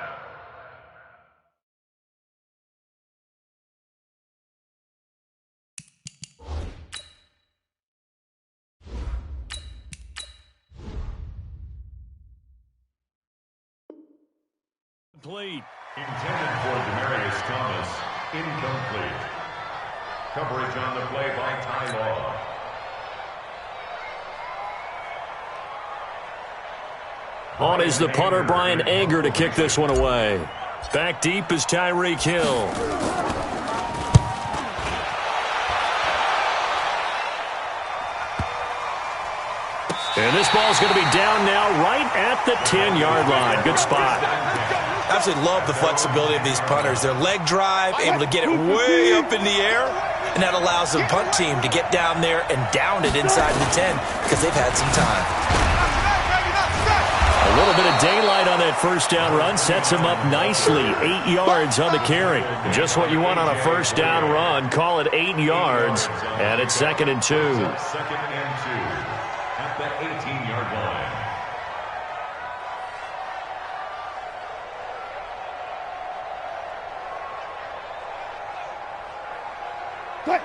Speaker 4: Intended for Demaryius Thomas, incomplete. Coverage on the play by Ty Law.
Speaker 1: On is the punter, Brian Anger, to kick this one away. Back deep is Tyreek Hill. And this ball's going to be down now right at the 10-yard line. Good spot.
Speaker 2: I absolutely love the flexibility of these punters. Their leg drive, able to get it way up in the air, and that allows the punt team to get down there and down it inside the 10 because they've had some time.
Speaker 1: A little bit of daylight on that first down run sets him up nicely. 8 yards on the carry. Just what you want on a first down run. Call it 8 yards, and it's 2nd and 2.
Speaker 4: 2nd and 2 at the 18-yard line.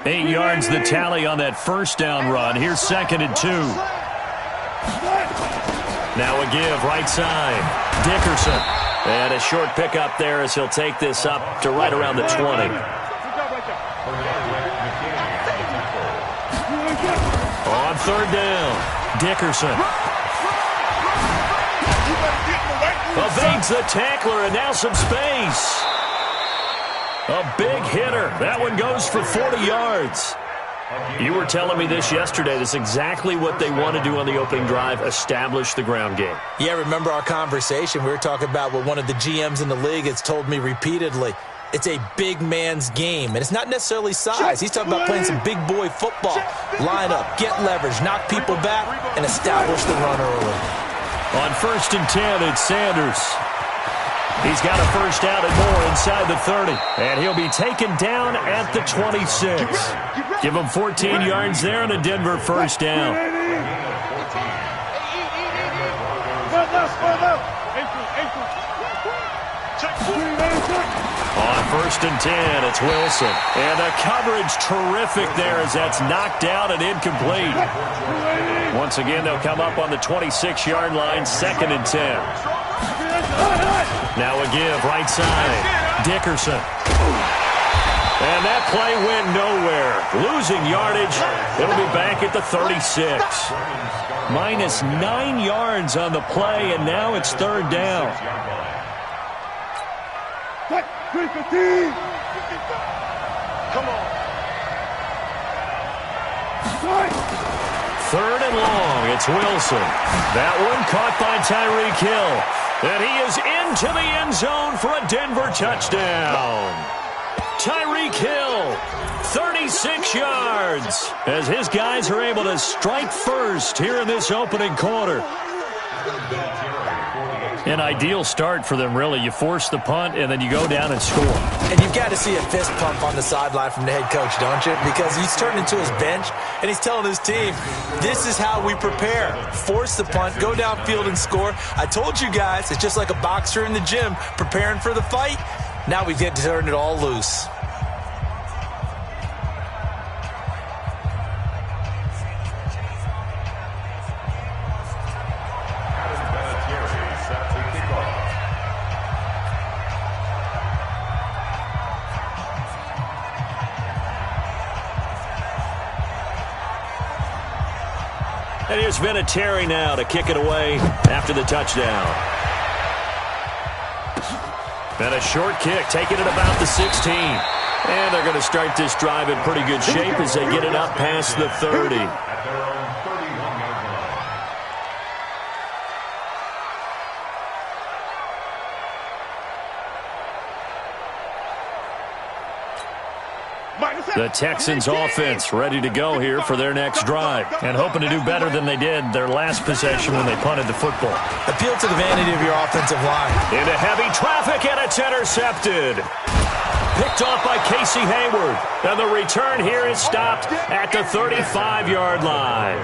Speaker 1: 8 yards the tally on that first down run. Here's 2nd and 2. Now a give, right side. Dickerson. And a short pickup there as he'll take this up to right around the 20. On third down, Dickerson evades the tackler, and now some space. A big hitter. That one goes for 40 yards. You were telling me this yesterday. That's exactly what they want to do on the opening drive, establish the ground game.
Speaker 2: Yeah, remember our conversation? We were talking about what one of the GMs in the league has told me repeatedly. It's a big man's game, and it's not necessarily size. He's talking about playing some big boy football. Line up, get leverage, knock people back, and establish the run early.
Speaker 1: On 1st and 10, it's Sanders. He's got a first down and more inside the 30. And he'll be taken down at the 26. Give him 14 yards there and a Denver first down. On 1st and 10, it's Wilson. And the coverage terrific there as that's knocked down and incomplete. Once again, they'll come up on the 26-yard line, 2nd and 10. Now a give, right side, Dickerson. And that play went nowhere. Losing yardage. It'll be back at the 36. Minus 9 yards on the play, and now it's 3rd down.
Speaker 3: Come on.
Speaker 1: 3rd and long, it's Wilson. That one caught by Tyreek Hill. And he is into the end zone for a Denver touchdown. Tyreek Hill, 36 yards, as his guys are able to strike first here in this opening quarter. An ideal start for them, really. You force the punt, and then you go down and score.
Speaker 2: And you've got to see a fist pump on the sideline from the head coach, don't you? Because he's turned into his bench, and he's telling his team, this is how we prepare. Force the punt, go downfield and score. I told you guys, it's just like a boxer in the gym preparing for the fight. Now we get to turn it all loose.
Speaker 1: And here's Vinatieri now to kick it away after the touchdown. And a short kick, taking it about the 16. And they're going to start this drive in pretty good shape as they get it up past the 30. The Texans offense ready to go here for their next drive and hoping to do better than they did their last possession when they punted the football.
Speaker 2: Appeal to the vanity of your offensive line.
Speaker 1: Into heavy traffic, and it's intercepted. Picked off by Casey Hayward. And the return here is stopped at the 35-yard line.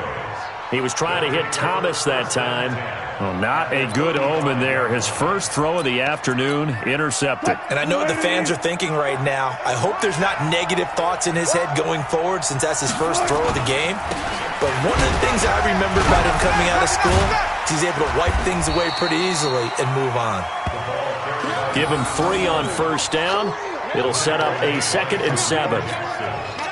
Speaker 1: He was trying to hit Thomas that time. Well, not a good omen there. His first throw of the afternoon, intercepted.
Speaker 2: And I know what the fans are thinking right now. I hope there's not negative thoughts in his head going forward since that's his first throw of the game. But one of the things I remember about him coming out of school is he's able to wipe things away pretty easily and move on.
Speaker 1: Give him 3 on first down. It'll set up a 2nd and 7.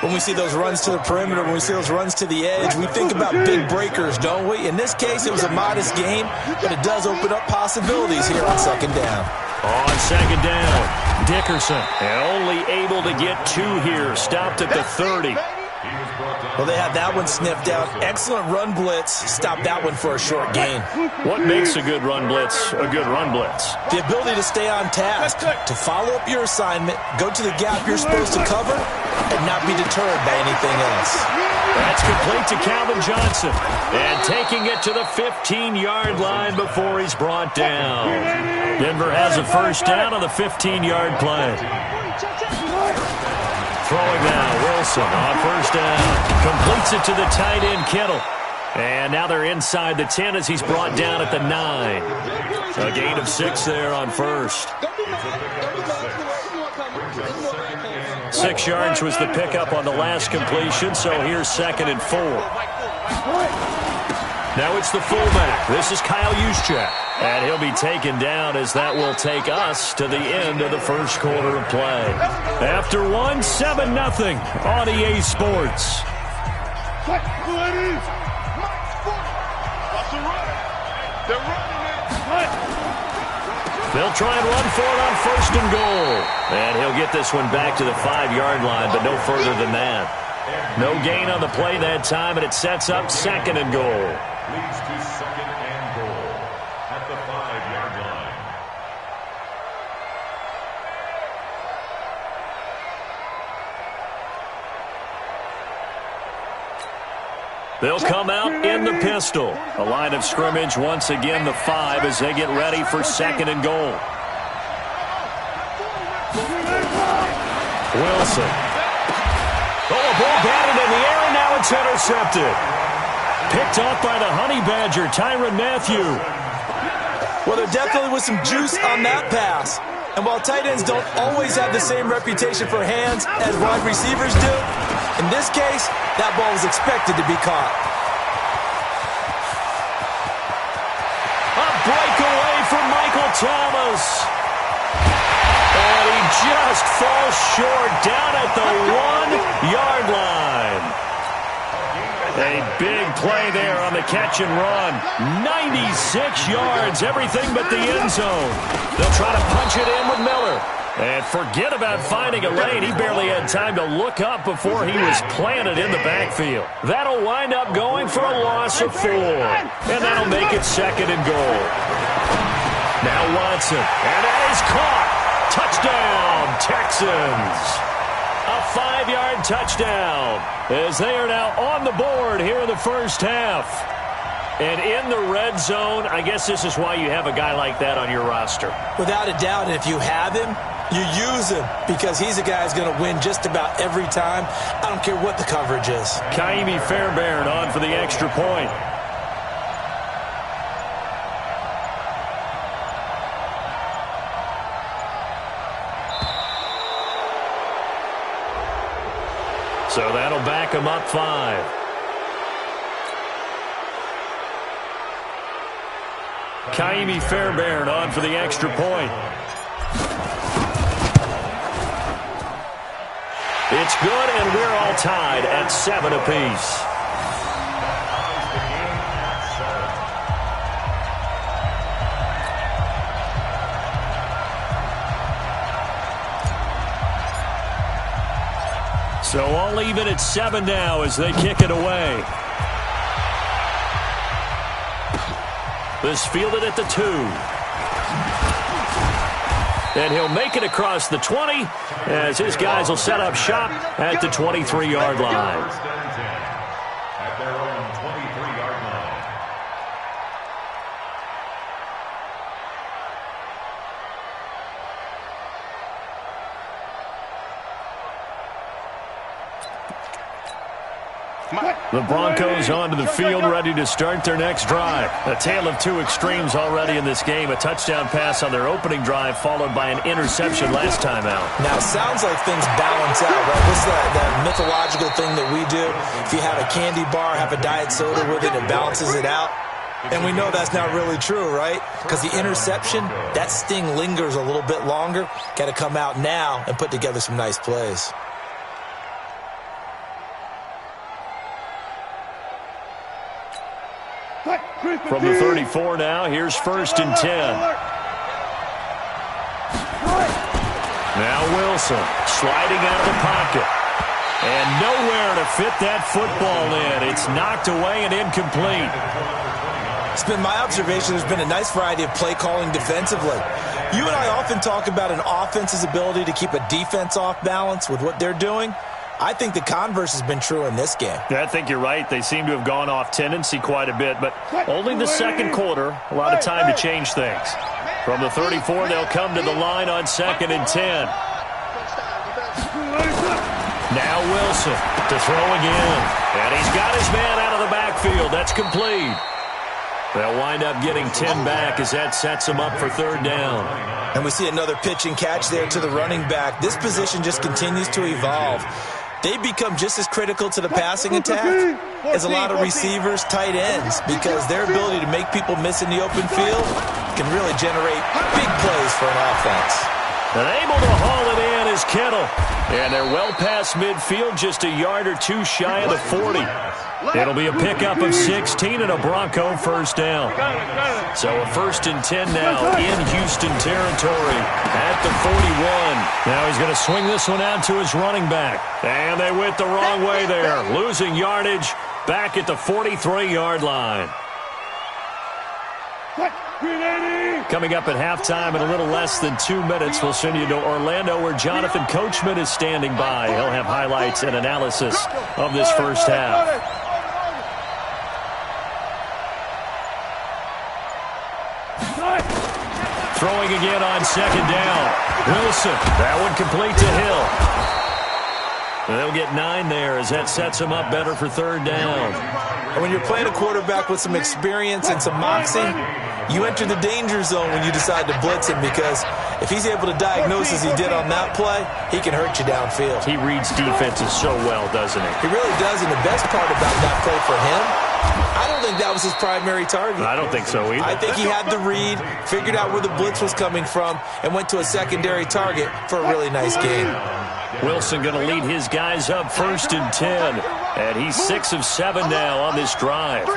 Speaker 2: When we see those runs to the perimeter, when we see those runs to the edge, we think about big breakers, don't we? In this case, it was a modest game, but it does open up possibilities here on 2nd down.
Speaker 1: On 2nd down, Dickerson, and only able to get 2 here, stopped at the 30.
Speaker 2: Well, they had that one sniffed out. Excellent run blitz. Stopped that one for a short gain.
Speaker 1: What makes a good run blitz a good run blitz?
Speaker 2: The ability to stay on task, to follow up your assignment, go to the gap you're supposed to cover, and not be deterred by anything else.
Speaker 1: That's complete to Calvin Johnson. And taking it to the 15-yard line before he's brought down. Denver has a first down on the 15-yard play. Throwing now, Wilson on first down. Completes it to the tight end, Kittle. And now they're inside the 10 as he's brought down at the 9. A gain of 6 there on first. 6 yards was the pickup on the last completion, so here's 2nd and 4. Now it's the fullback. This is Kyle Juszczyk. And he'll be taken down as that will take us to the end of the first quarter of play. After one, 7-0 on EA Sports. They'll try and run for it on 1st and goal. And he'll get this one back to the 5-yard line, but no further than that. No gain on the play that time, and it sets up 2nd and goal.
Speaker 4: Leads to 2nd and goal at the 5-yard line.
Speaker 1: They'll come out in the pistol. A line of scrimmage once again, the 5, as they get ready for 2nd and goal. Wilson. Oh, a ball batted in the air, and now it's intercepted. Picked off by the Honey Badger, Tyrann Mathieu.
Speaker 2: Well, there definitely was some juice on that pass. And while tight ends don't always have the same reputation for hands as wide receivers do, in this case, that ball was expected to be caught.
Speaker 1: A breakaway from Michael Thomas. And he just falls short down at the 1-yard line. A big play there on the catch and run. 96 yards, everything but the end zone. They'll try to punch it in with Miller. And forget about finding a lane. He barely had time to look up before he was planted in the backfield. That'll wind up going for a loss of 4. And that'll make it 2nd and goal. Now Watson. And that is caught. Touchdown, Texans. A 5-yard touchdown as they are now on the board here in the first half. And in the red zone, I guess this is why you have a guy like that on your roster.
Speaker 2: Without a doubt, and if you have him, you use him because he's a guy who's going to win just about every time. I don't care what the coverage is.
Speaker 1: Kaimi Fairbairn on for the extra point. So that'll back him up 5. Kaimi Fairbairn on for the extra point. It's good, and we're all tied at 7 apiece. So all even at 7 now as they kick it away. This fielded at the 2. And he'll make it across the 20 as his guys will set up shop at the 23-yard line.
Speaker 4: First and 10 at their own 23-yard line.
Speaker 1: The Broncos onto the field, ready to start their next drive. A tale of 2 extremes already in this game. A touchdown pass on their opening drive, followed by an interception last time out.
Speaker 2: Now, it sounds like things balance out, right? What's that mythological thing that we do? If you have a candy bar, have a diet soda with it, it balances it out. And we know that's not really true, right? Because the interception, that sting lingers a little bit longer. Got to come out now and put together some nice plays.
Speaker 1: From the 34 now, here's 1st and 10. Now Wilson sliding out of the pocket. And nowhere to fit that football in. It's knocked away and incomplete.
Speaker 2: It's been my observation there's been a nice variety of play calling defensively. You and I often talk about an offense's ability to keep a defense off balance with what they're doing. I think the converse has been true in this game.
Speaker 1: Yeah, I think you're right. They seem to have gone off tendency quite a bit, but only the second quarter, a lot of time to change things. From the 34, they'll come to the line on 2nd and 10. Now Wilson to throw again. And he's got his man out of the backfield. That's complete. They'll wind up getting 10 back as that sets them up for 3rd down.
Speaker 2: And we see another pitch and catch there to the running back. This position just continues to evolve. they become just as critical to the passing attack as a lot of receivers, tight ends, because their ability to make people miss in the open field can really generate big plays for an offense.
Speaker 1: And able to haul it in is Kittle. And they're well past midfield, just a yard or two shy of the 40. It'll be a pickup of 16 and a Bronco first down. So a 1st and 10 now in Houston territory at the 41. Now he's going to swing this one out to his running back. And they went the wrong way there, losing yardage back at the 43-yard line. Coming up at halftime in a little less than 2 minutes, we'll send you to Orlando where Jonathan Coachman is standing by. He'll have highlights and analysis of this first half. Throwing again on 2nd down. Wilson, that one complete to Hill. They'll get 9 there as that sets him up better for 3rd down.
Speaker 2: And when you're playing a quarterback with some experience and some moxie, you enter the danger zone when you decide to blitz him, because if he's able to diagnose as he did on that play, he can hurt you downfield.
Speaker 1: He reads defenses so well, doesn't he?
Speaker 2: He really does, and the best part about that play for him, I don't think that was his primary target.
Speaker 1: I don't think so either.
Speaker 2: I think he had the read, figured out where the blitz was coming from, and went to a secondary target for a really nice game.
Speaker 1: Wilson going to lead his guys up 1st and 10. And he's 6 of 7 now on this drive.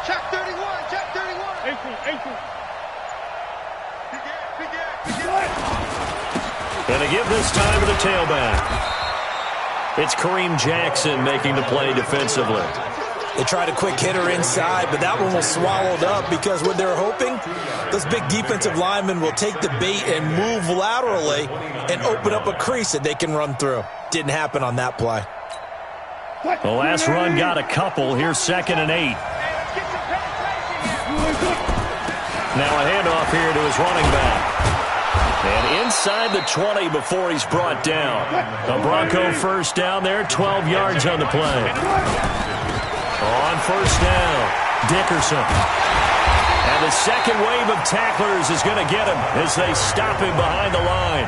Speaker 3: Check 31, check 31. 18.
Speaker 1: And to give this time to the tailback. It's Kareem Jackson making the play defensively.
Speaker 2: They tried a quick hitter inside, but that one was swallowed up because what they're hoping, those big defensive linemen will take the bait and move laterally and open up a crease that they can run through. Didn't happen on that play.
Speaker 1: The last run got a couple. Here's 2nd and 8. Now a handoff here to his running back. And inside the 20 before he's brought down. A Bronco first down there, 12 yards on the play. On 1st down, Dickerson. And the second wave of tacklers is going to get him as they stop him behind the line.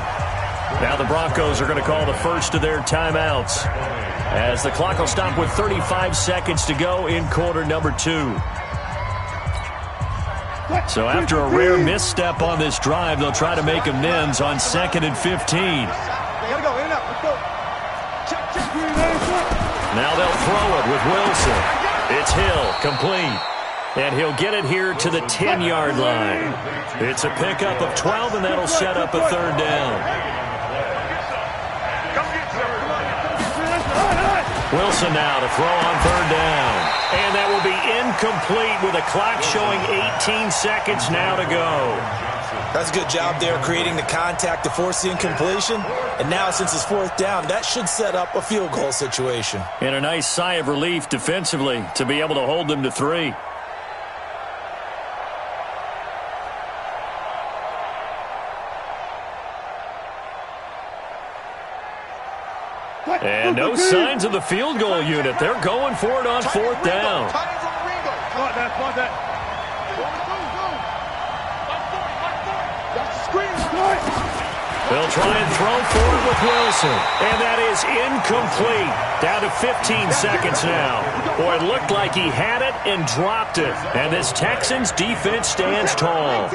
Speaker 1: Now the Broncos are going to call the first of their timeouts as the clock will stop with 35 seconds to go in quarter number 2. So after a rare misstep on this drive, they'll try to make amends on 2nd and 15. Now they'll throw it with Wilson. It's Hill, complete. And he'll get it here to the 10-yard line. It's a pickup of 12, and that'll set up a 3rd down. Wilson now to throw on 3rd down. And that will be incomplete with a clock showing 18 seconds now to go.
Speaker 2: That's a good job there creating the contact to force the incompletion. And now since it's 4th down, that should set up a field goal situation.
Speaker 1: And a nice sigh of relief defensively to be able to hold them to 3. And no signs of the field goal unit. They're going for it on 4th down. They'll try and throw forward with Wilson. And that is incomplete. Down to 15 seconds now. Boy, it looked like he had it and dropped it. And this Texans defense stands tall.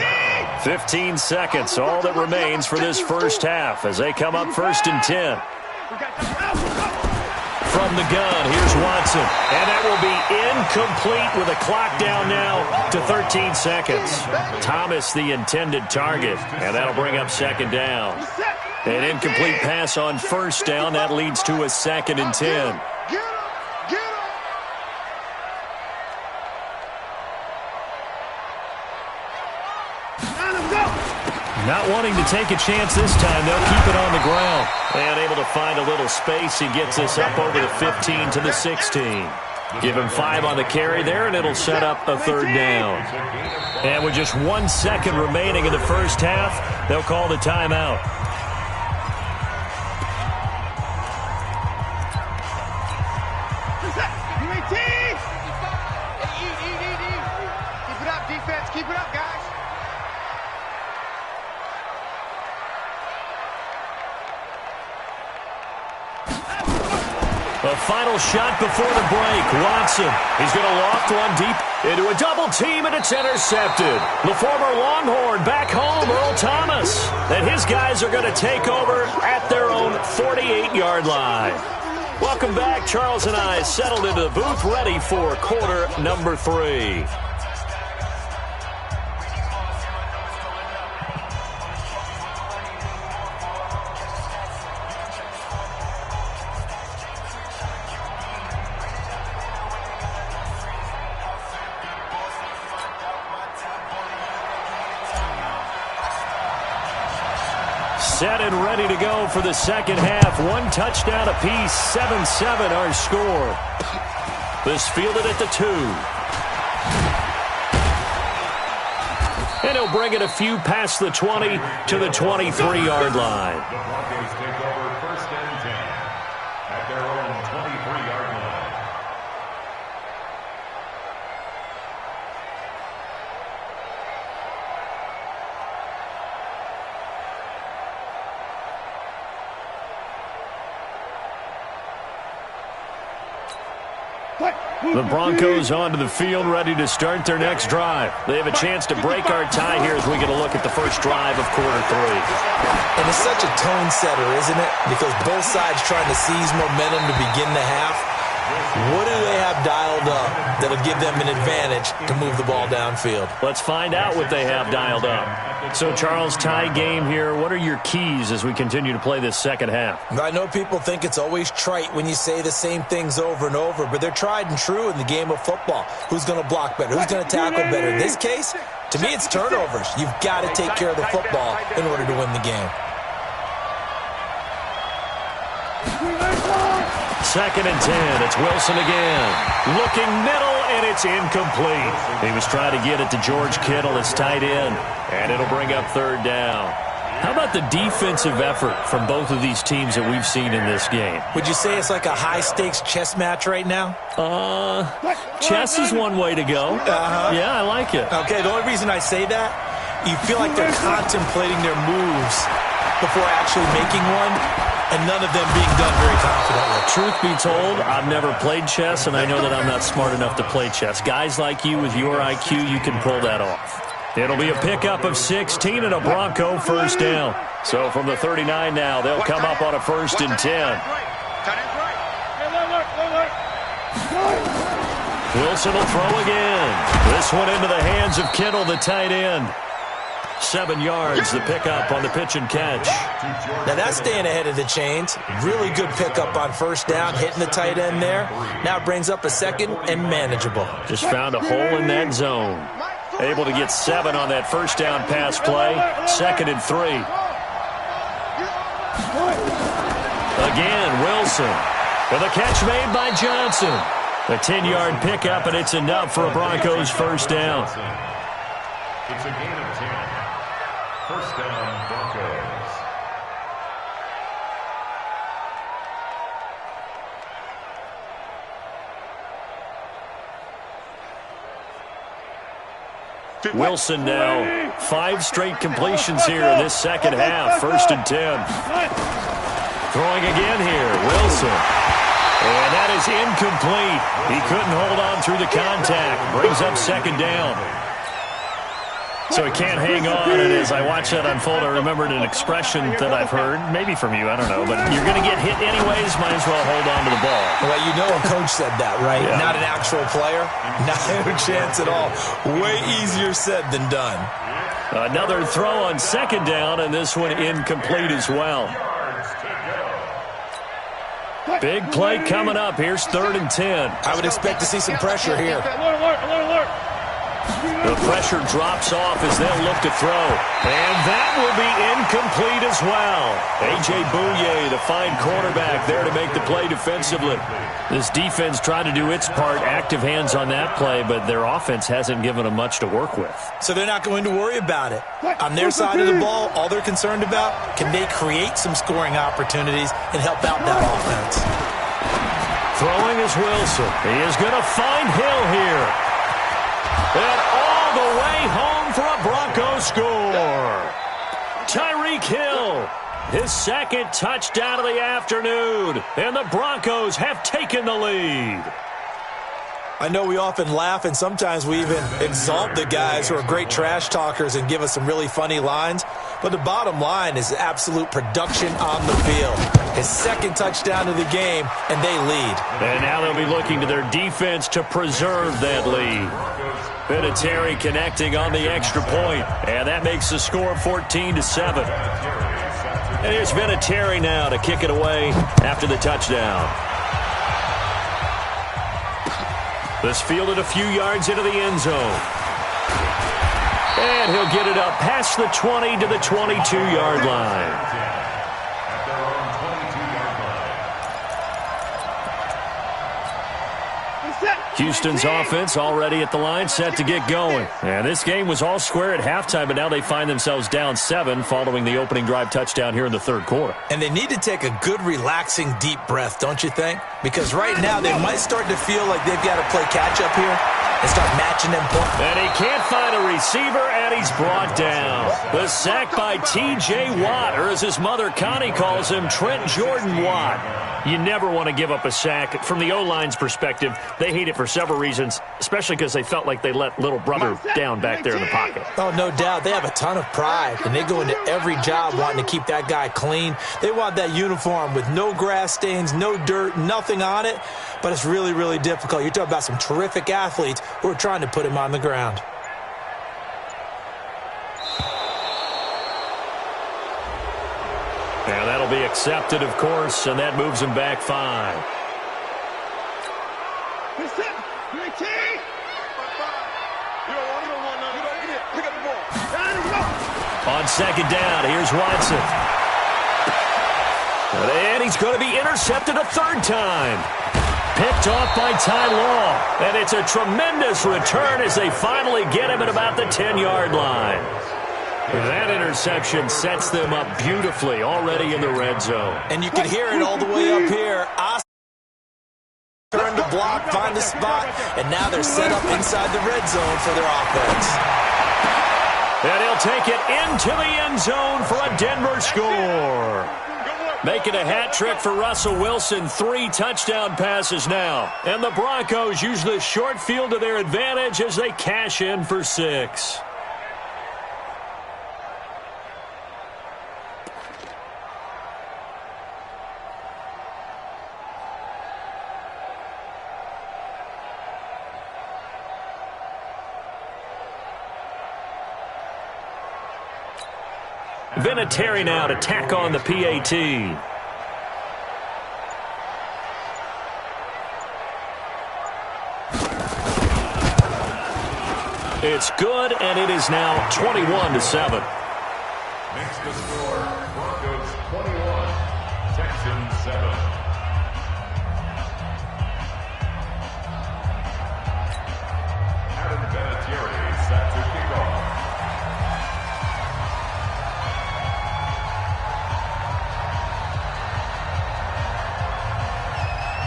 Speaker 1: 15 seconds, all that remains for this first half as they come up 1st and 10. From the gun, here's Watson. And that will be incomplete with a clock down now to 13 seconds. Thomas, the intended target, and that'll bring up 2nd down. An incomplete pass on 1st down. That leads to a 2nd and 10. Not wanting to take a chance this time, they'll keep it on the ground. And able to find a little space, he gets this up over the 15 to the 16. Give him 5 on the carry there, and it'll set up a 3rd down. And with just 1 second remaining in the first half, they'll call the timeout.
Speaker 3: Keep it up, defense. Keep it up, guys.
Speaker 1: final shot before the break. Watson, he's going to loft one deep into a double team, and it's intercepted. The former Longhorn back home, Earl Thomas. And his guys are going to take over at their own 48-yard line. Welcome back. Charles and I settled into the booth, ready for quarter number 3. Set and ready to go for the second half. One touchdown apiece, 7-7 our score. This fielded at the 2. And he'll bring it a few past the 20 to the 23-yard line.
Speaker 4: The Broncos take over 1st and 10 at their own 23-yard line.
Speaker 1: The Broncos onto the field, ready to start their next drive. They have a chance to break our tie here as we get a look at the first drive of quarter 3.
Speaker 2: And it's such a tone setter, isn't it? Because both sides trying to seize momentum to begin the half. What do they have dialed up that'll give them an advantage to move the ball downfield?
Speaker 1: Let's find out what they have dialed up. So, Charles, tie game here. What are your keys as we continue to play this second half?
Speaker 2: I know people think it's always trite when you say the same things over and over, but they're tried and true in the game of football. Who's going to block better? Who's going to tackle better? In this case, to me, it's turnovers. You've got to take care of the football in order to win the game.
Speaker 1: Second and 10. It's Wilson again. Looking middle, and it's incomplete. He was trying to get it to George Kittle, his tight end, and it'll bring up 3rd down. How about the defensive effort from both of these teams that we've seen in this game?
Speaker 2: Would you say it's like a high-stakes chess match right now?
Speaker 1: Chess is one way to go. Yeah, I like it.
Speaker 2: Okay, the only reason I say that, you feel like they're contemplating their moves before actually making one, and none of them being done very confidently.
Speaker 1: Truth be told, I've never played chess, and I know that I'm not smart enough to play chess. Guys like you with your IQ, you can pull that off. It'll be a pickup of 16 and a Bronco first down. So from the 39 now, they'll come up on a 1st and 10. Wilson will throw again. This one into the hands of Kittle, the tight end. 7 yards, the pickup on the pitch and catch.
Speaker 2: Now that's staying ahead of the chains. Really good pickup on 1st down, hitting the tight end there. Now it brings up a 2nd and manageable.
Speaker 1: Just found a hole in that zone. Able to get 7 on that 1st down pass play. 2nd and 3. Again, Wilson. With a catch made by Johnson. A 10-yard pickup, and it's enough for a Broncos 1st down.
Speaker 4: It's a gain of 10. 1st down, Broncos.
Speaker 1: Wilson now 5 straight completions here in this second half. 1st and 10. Throwing again here, Wilson. And that is incomplete. He couldn't hold on through the contact. Brings up 2nd down. So he can't hang on, and as I watch that unfold, I remembered an expression that I've heard, maybe from you, I don't know, but you're going to get hit anyways, might as well hold on to the ball.
Speaker 2: Well, you know a coach said that, right?
Speaker 1: Yeah.
Speaker 2: Not an actual player. Not a chance at all. Way easier said than done.
Speaker 1: Another throw on 2nd down, and this one incomplete as well. Big play coming up. Here's 3rd and 10.
Speaker 2: I would expect to see some pressure here.
Speaker 1: The pressure drops off as they'll look to throw. And that will be incomplete as well. A.J. Bouye, the fine cornerback, there to make the play defensively. This defense tried to do its part, active hands on that play, but their offense hasn't given them much to work with.
Speaker 2: So they're not going to worry about it. On their side of the ball, all they're concerned about, can they create some scoring opportunities and help out that offense?
Speaker 1: Throwing is Wilson. He is going to find Hill here. And all the way home for a Broncos score. Tyreek Hill His second touchdown of the afternoon, and the Broncos have taken the lead.
Speaker 2: I know we often laugh, and sometimes we even exalt the guys who are great trash talkers and give us some really funny lines. But the bottom line is absolute production on the field. His second touchdown of the game, and they lead.
Speaker 1: And now they'll be looking to their defense to preserve that lead. Vinatieri connecting on the extra point, and that makes the score 14-7. And here's Vinatieri now to kick it away after the touchdown. This fielded a few yards into the end zone. And he'll get it up past the 20 to the 22-yard line. Houston's offense already at the line, set to get going. And this game was all square at halftime, but now they find themselves down 7 following the opening drive touchdown here in the third quarter.
Speaker 2: And they need to take a good, relaxing, deep breath, don't you think? Because right now they might start to feel like they've got to play catch-up here and start matching them points.
Speaker 1: And he can't find a receiver, and he's brought down. The sack by T.J. Watt, or as his mother Connie calls him, Trent Jordan Watt. You never want to give up a sack. From the O-line's perspective, they hate it for several reasons, especially because they felt like they let little brother down back there in the pocket.
Speaker 2: Oh, no doubt. They have a ton of pride, and they go into every job wanting to keep that guy clean. They want that uniform with no grass stains, no dirt, nothing on it, but it's really, really difficult. You're talking about some terrific athletes who are trying to put him on the ground.
Speaker 1: And that'll be accepted, of course, and that moves him back 5. On second down, here's Watson. And he's going to be intercepted a third time. Picked off by Ty Law. And it's a tremendous return as they finally get him at about the 10-yard line. That interception sets them up beautifully already in the red zone.
Speaker 2: And you can hear it all the way up here. Turn the block, find the spot, and now they're set up inside the red zone for their offense.
Speaker 1: And he'll take it into the end zone for a Denver score. Making a hat trick for Russell Wilson. 3 touchdown passes now. And the Broncos use the short field to their advantage as they cash in for 6. Vinatieri now to tack on the PAT. It's good, and it is now 21-7.
Speaker 4: Makes the score, Broncos 21, Texans 7. Adam Vinatieri set to kick off.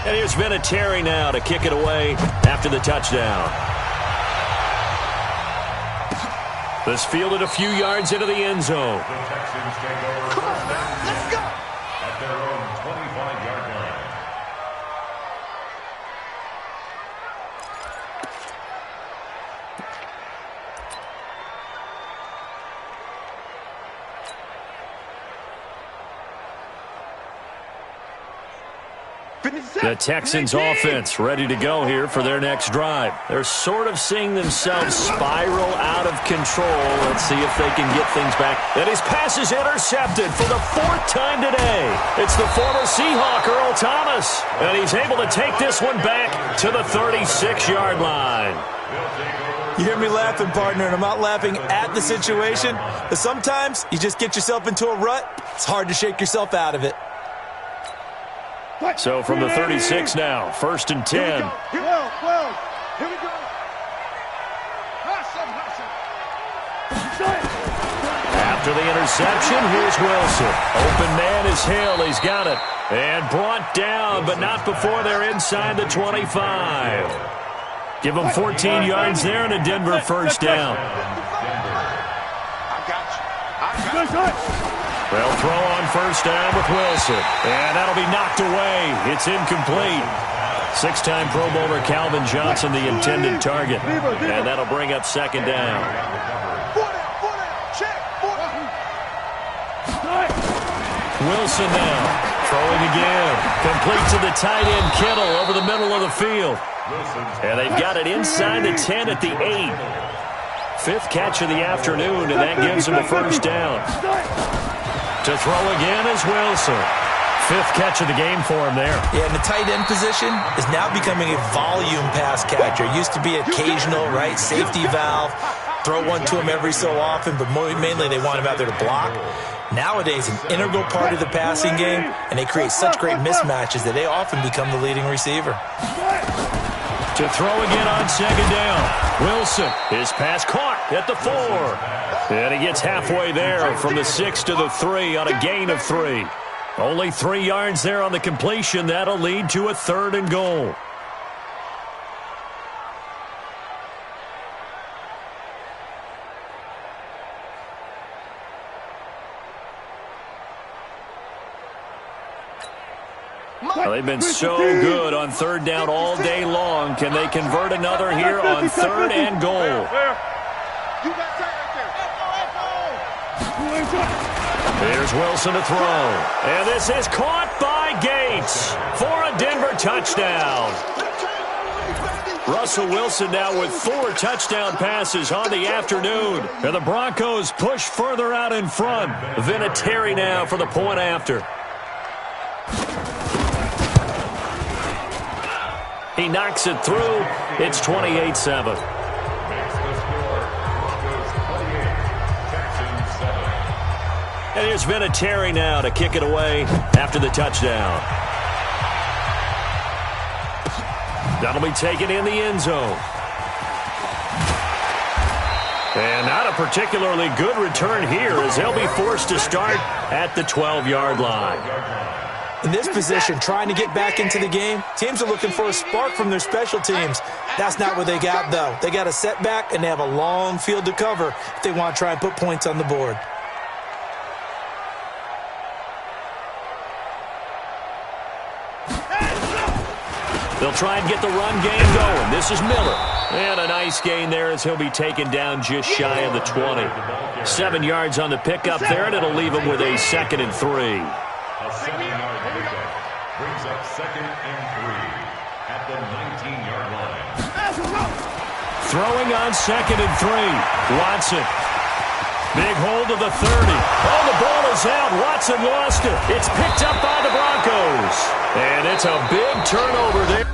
Speaker 1: And here's Vinatieri now to kick it away after the touchdown. This fielded a few yards into the end zone.
Speaker 4: The Texans take over first down. Let's go! At their own 25-yard line.
Speaker 1: The Texans offense ready to go here for their next drive. They're sort of seeing themselves spiral out of control. Let's see if they can get things back. And his pass is intercepted for the 4th time today. It's the former Seahawk, Earl Thomas. And he's able to take this one back to the 36-yard line.
Speaker 2: You hear me laughing, partner, and I'm not laughing at the situation, but sometimes you just get yourself into a rut. It's hard to shake yourself out of it.
Speaker 1: So from the 36 now, 1st and 10.
Speaker 3: Here we go.
Speaker 1: After the interception, here's Wilson. Open man is Hill. He's got it. And brought down, but not before they're inside the 25. Give them 14 yards there and a Denver first down.
Speaker 3: I got you.
Speaker 1: They'll throw on first down with Wilson. And that'll be knocked away. It's incomplete. Six-time Pro Bowler Calvin Johnson, the intended target. And that'll bring up second down. Wilson now. Throwing again. Complete to the tight end, Kittle, over the middle of the field. And they've got it inside the 10 at the 8. Fifth catch of the afternoon, and that gives him a first down. To throw again is Wilson. Fifth catch of the game for him there.
Speaker 2: Yeah, and the tight end position is now becoming a volume pass catcher. It used to be occasional, right, safety valve. Throw one to him every so often, but mainly they want him out there to block. Nowadays, an integral part of the passing game, and they create such great mismatches that they often become the leading receiver.
Speaker 1: To throw again on second down. Wilson, his pass caught at the 4. And he gets halfway there from the 6 to the 3 on a gain of 3. Only 3 yards there on the completion. That'll lead to a 3rd and goal. Well, they've been so good on third down all day long. Can they convert another here on 3rd and goal? Here's Wilson to throw. And this is caught by Gates for a Denver touchdown. Russell Wilson now with 4 touchdown passes on the afternoon. And the Broncos push further out in front. Vinatieri now for the point after. He knocks it through. It's 28-7. And here's Vinatieri now to kick it away after the touchdown. That'll be taken in the end zone. And not a particularly good return here as they'll be forced to start at the 12-yard line.
Speaker 2: In this position, trying to get back into the game, teams are looking for a spark from their special teams. That's not what they got, though. They got a setback, and they have a long field to cover if they want to try and put points on the board.
Speaker 1: They'll try and get the run game going. This is Miller. And a nice gain there as he'll be taken down just shy of the 20. 7 yards on the pickup there, and it'll leave him with a 2nd and 3.
Speaker 4: A 7-yard pickup brings up 2nd and 3 at the 19-yard line.
Speaker 1: Throwing on 2nd and 3. Watson. Big hold of the 30. Oh, the ball is out. Watson lost it. It's picked up by the Broncos. And it's a big turnover there.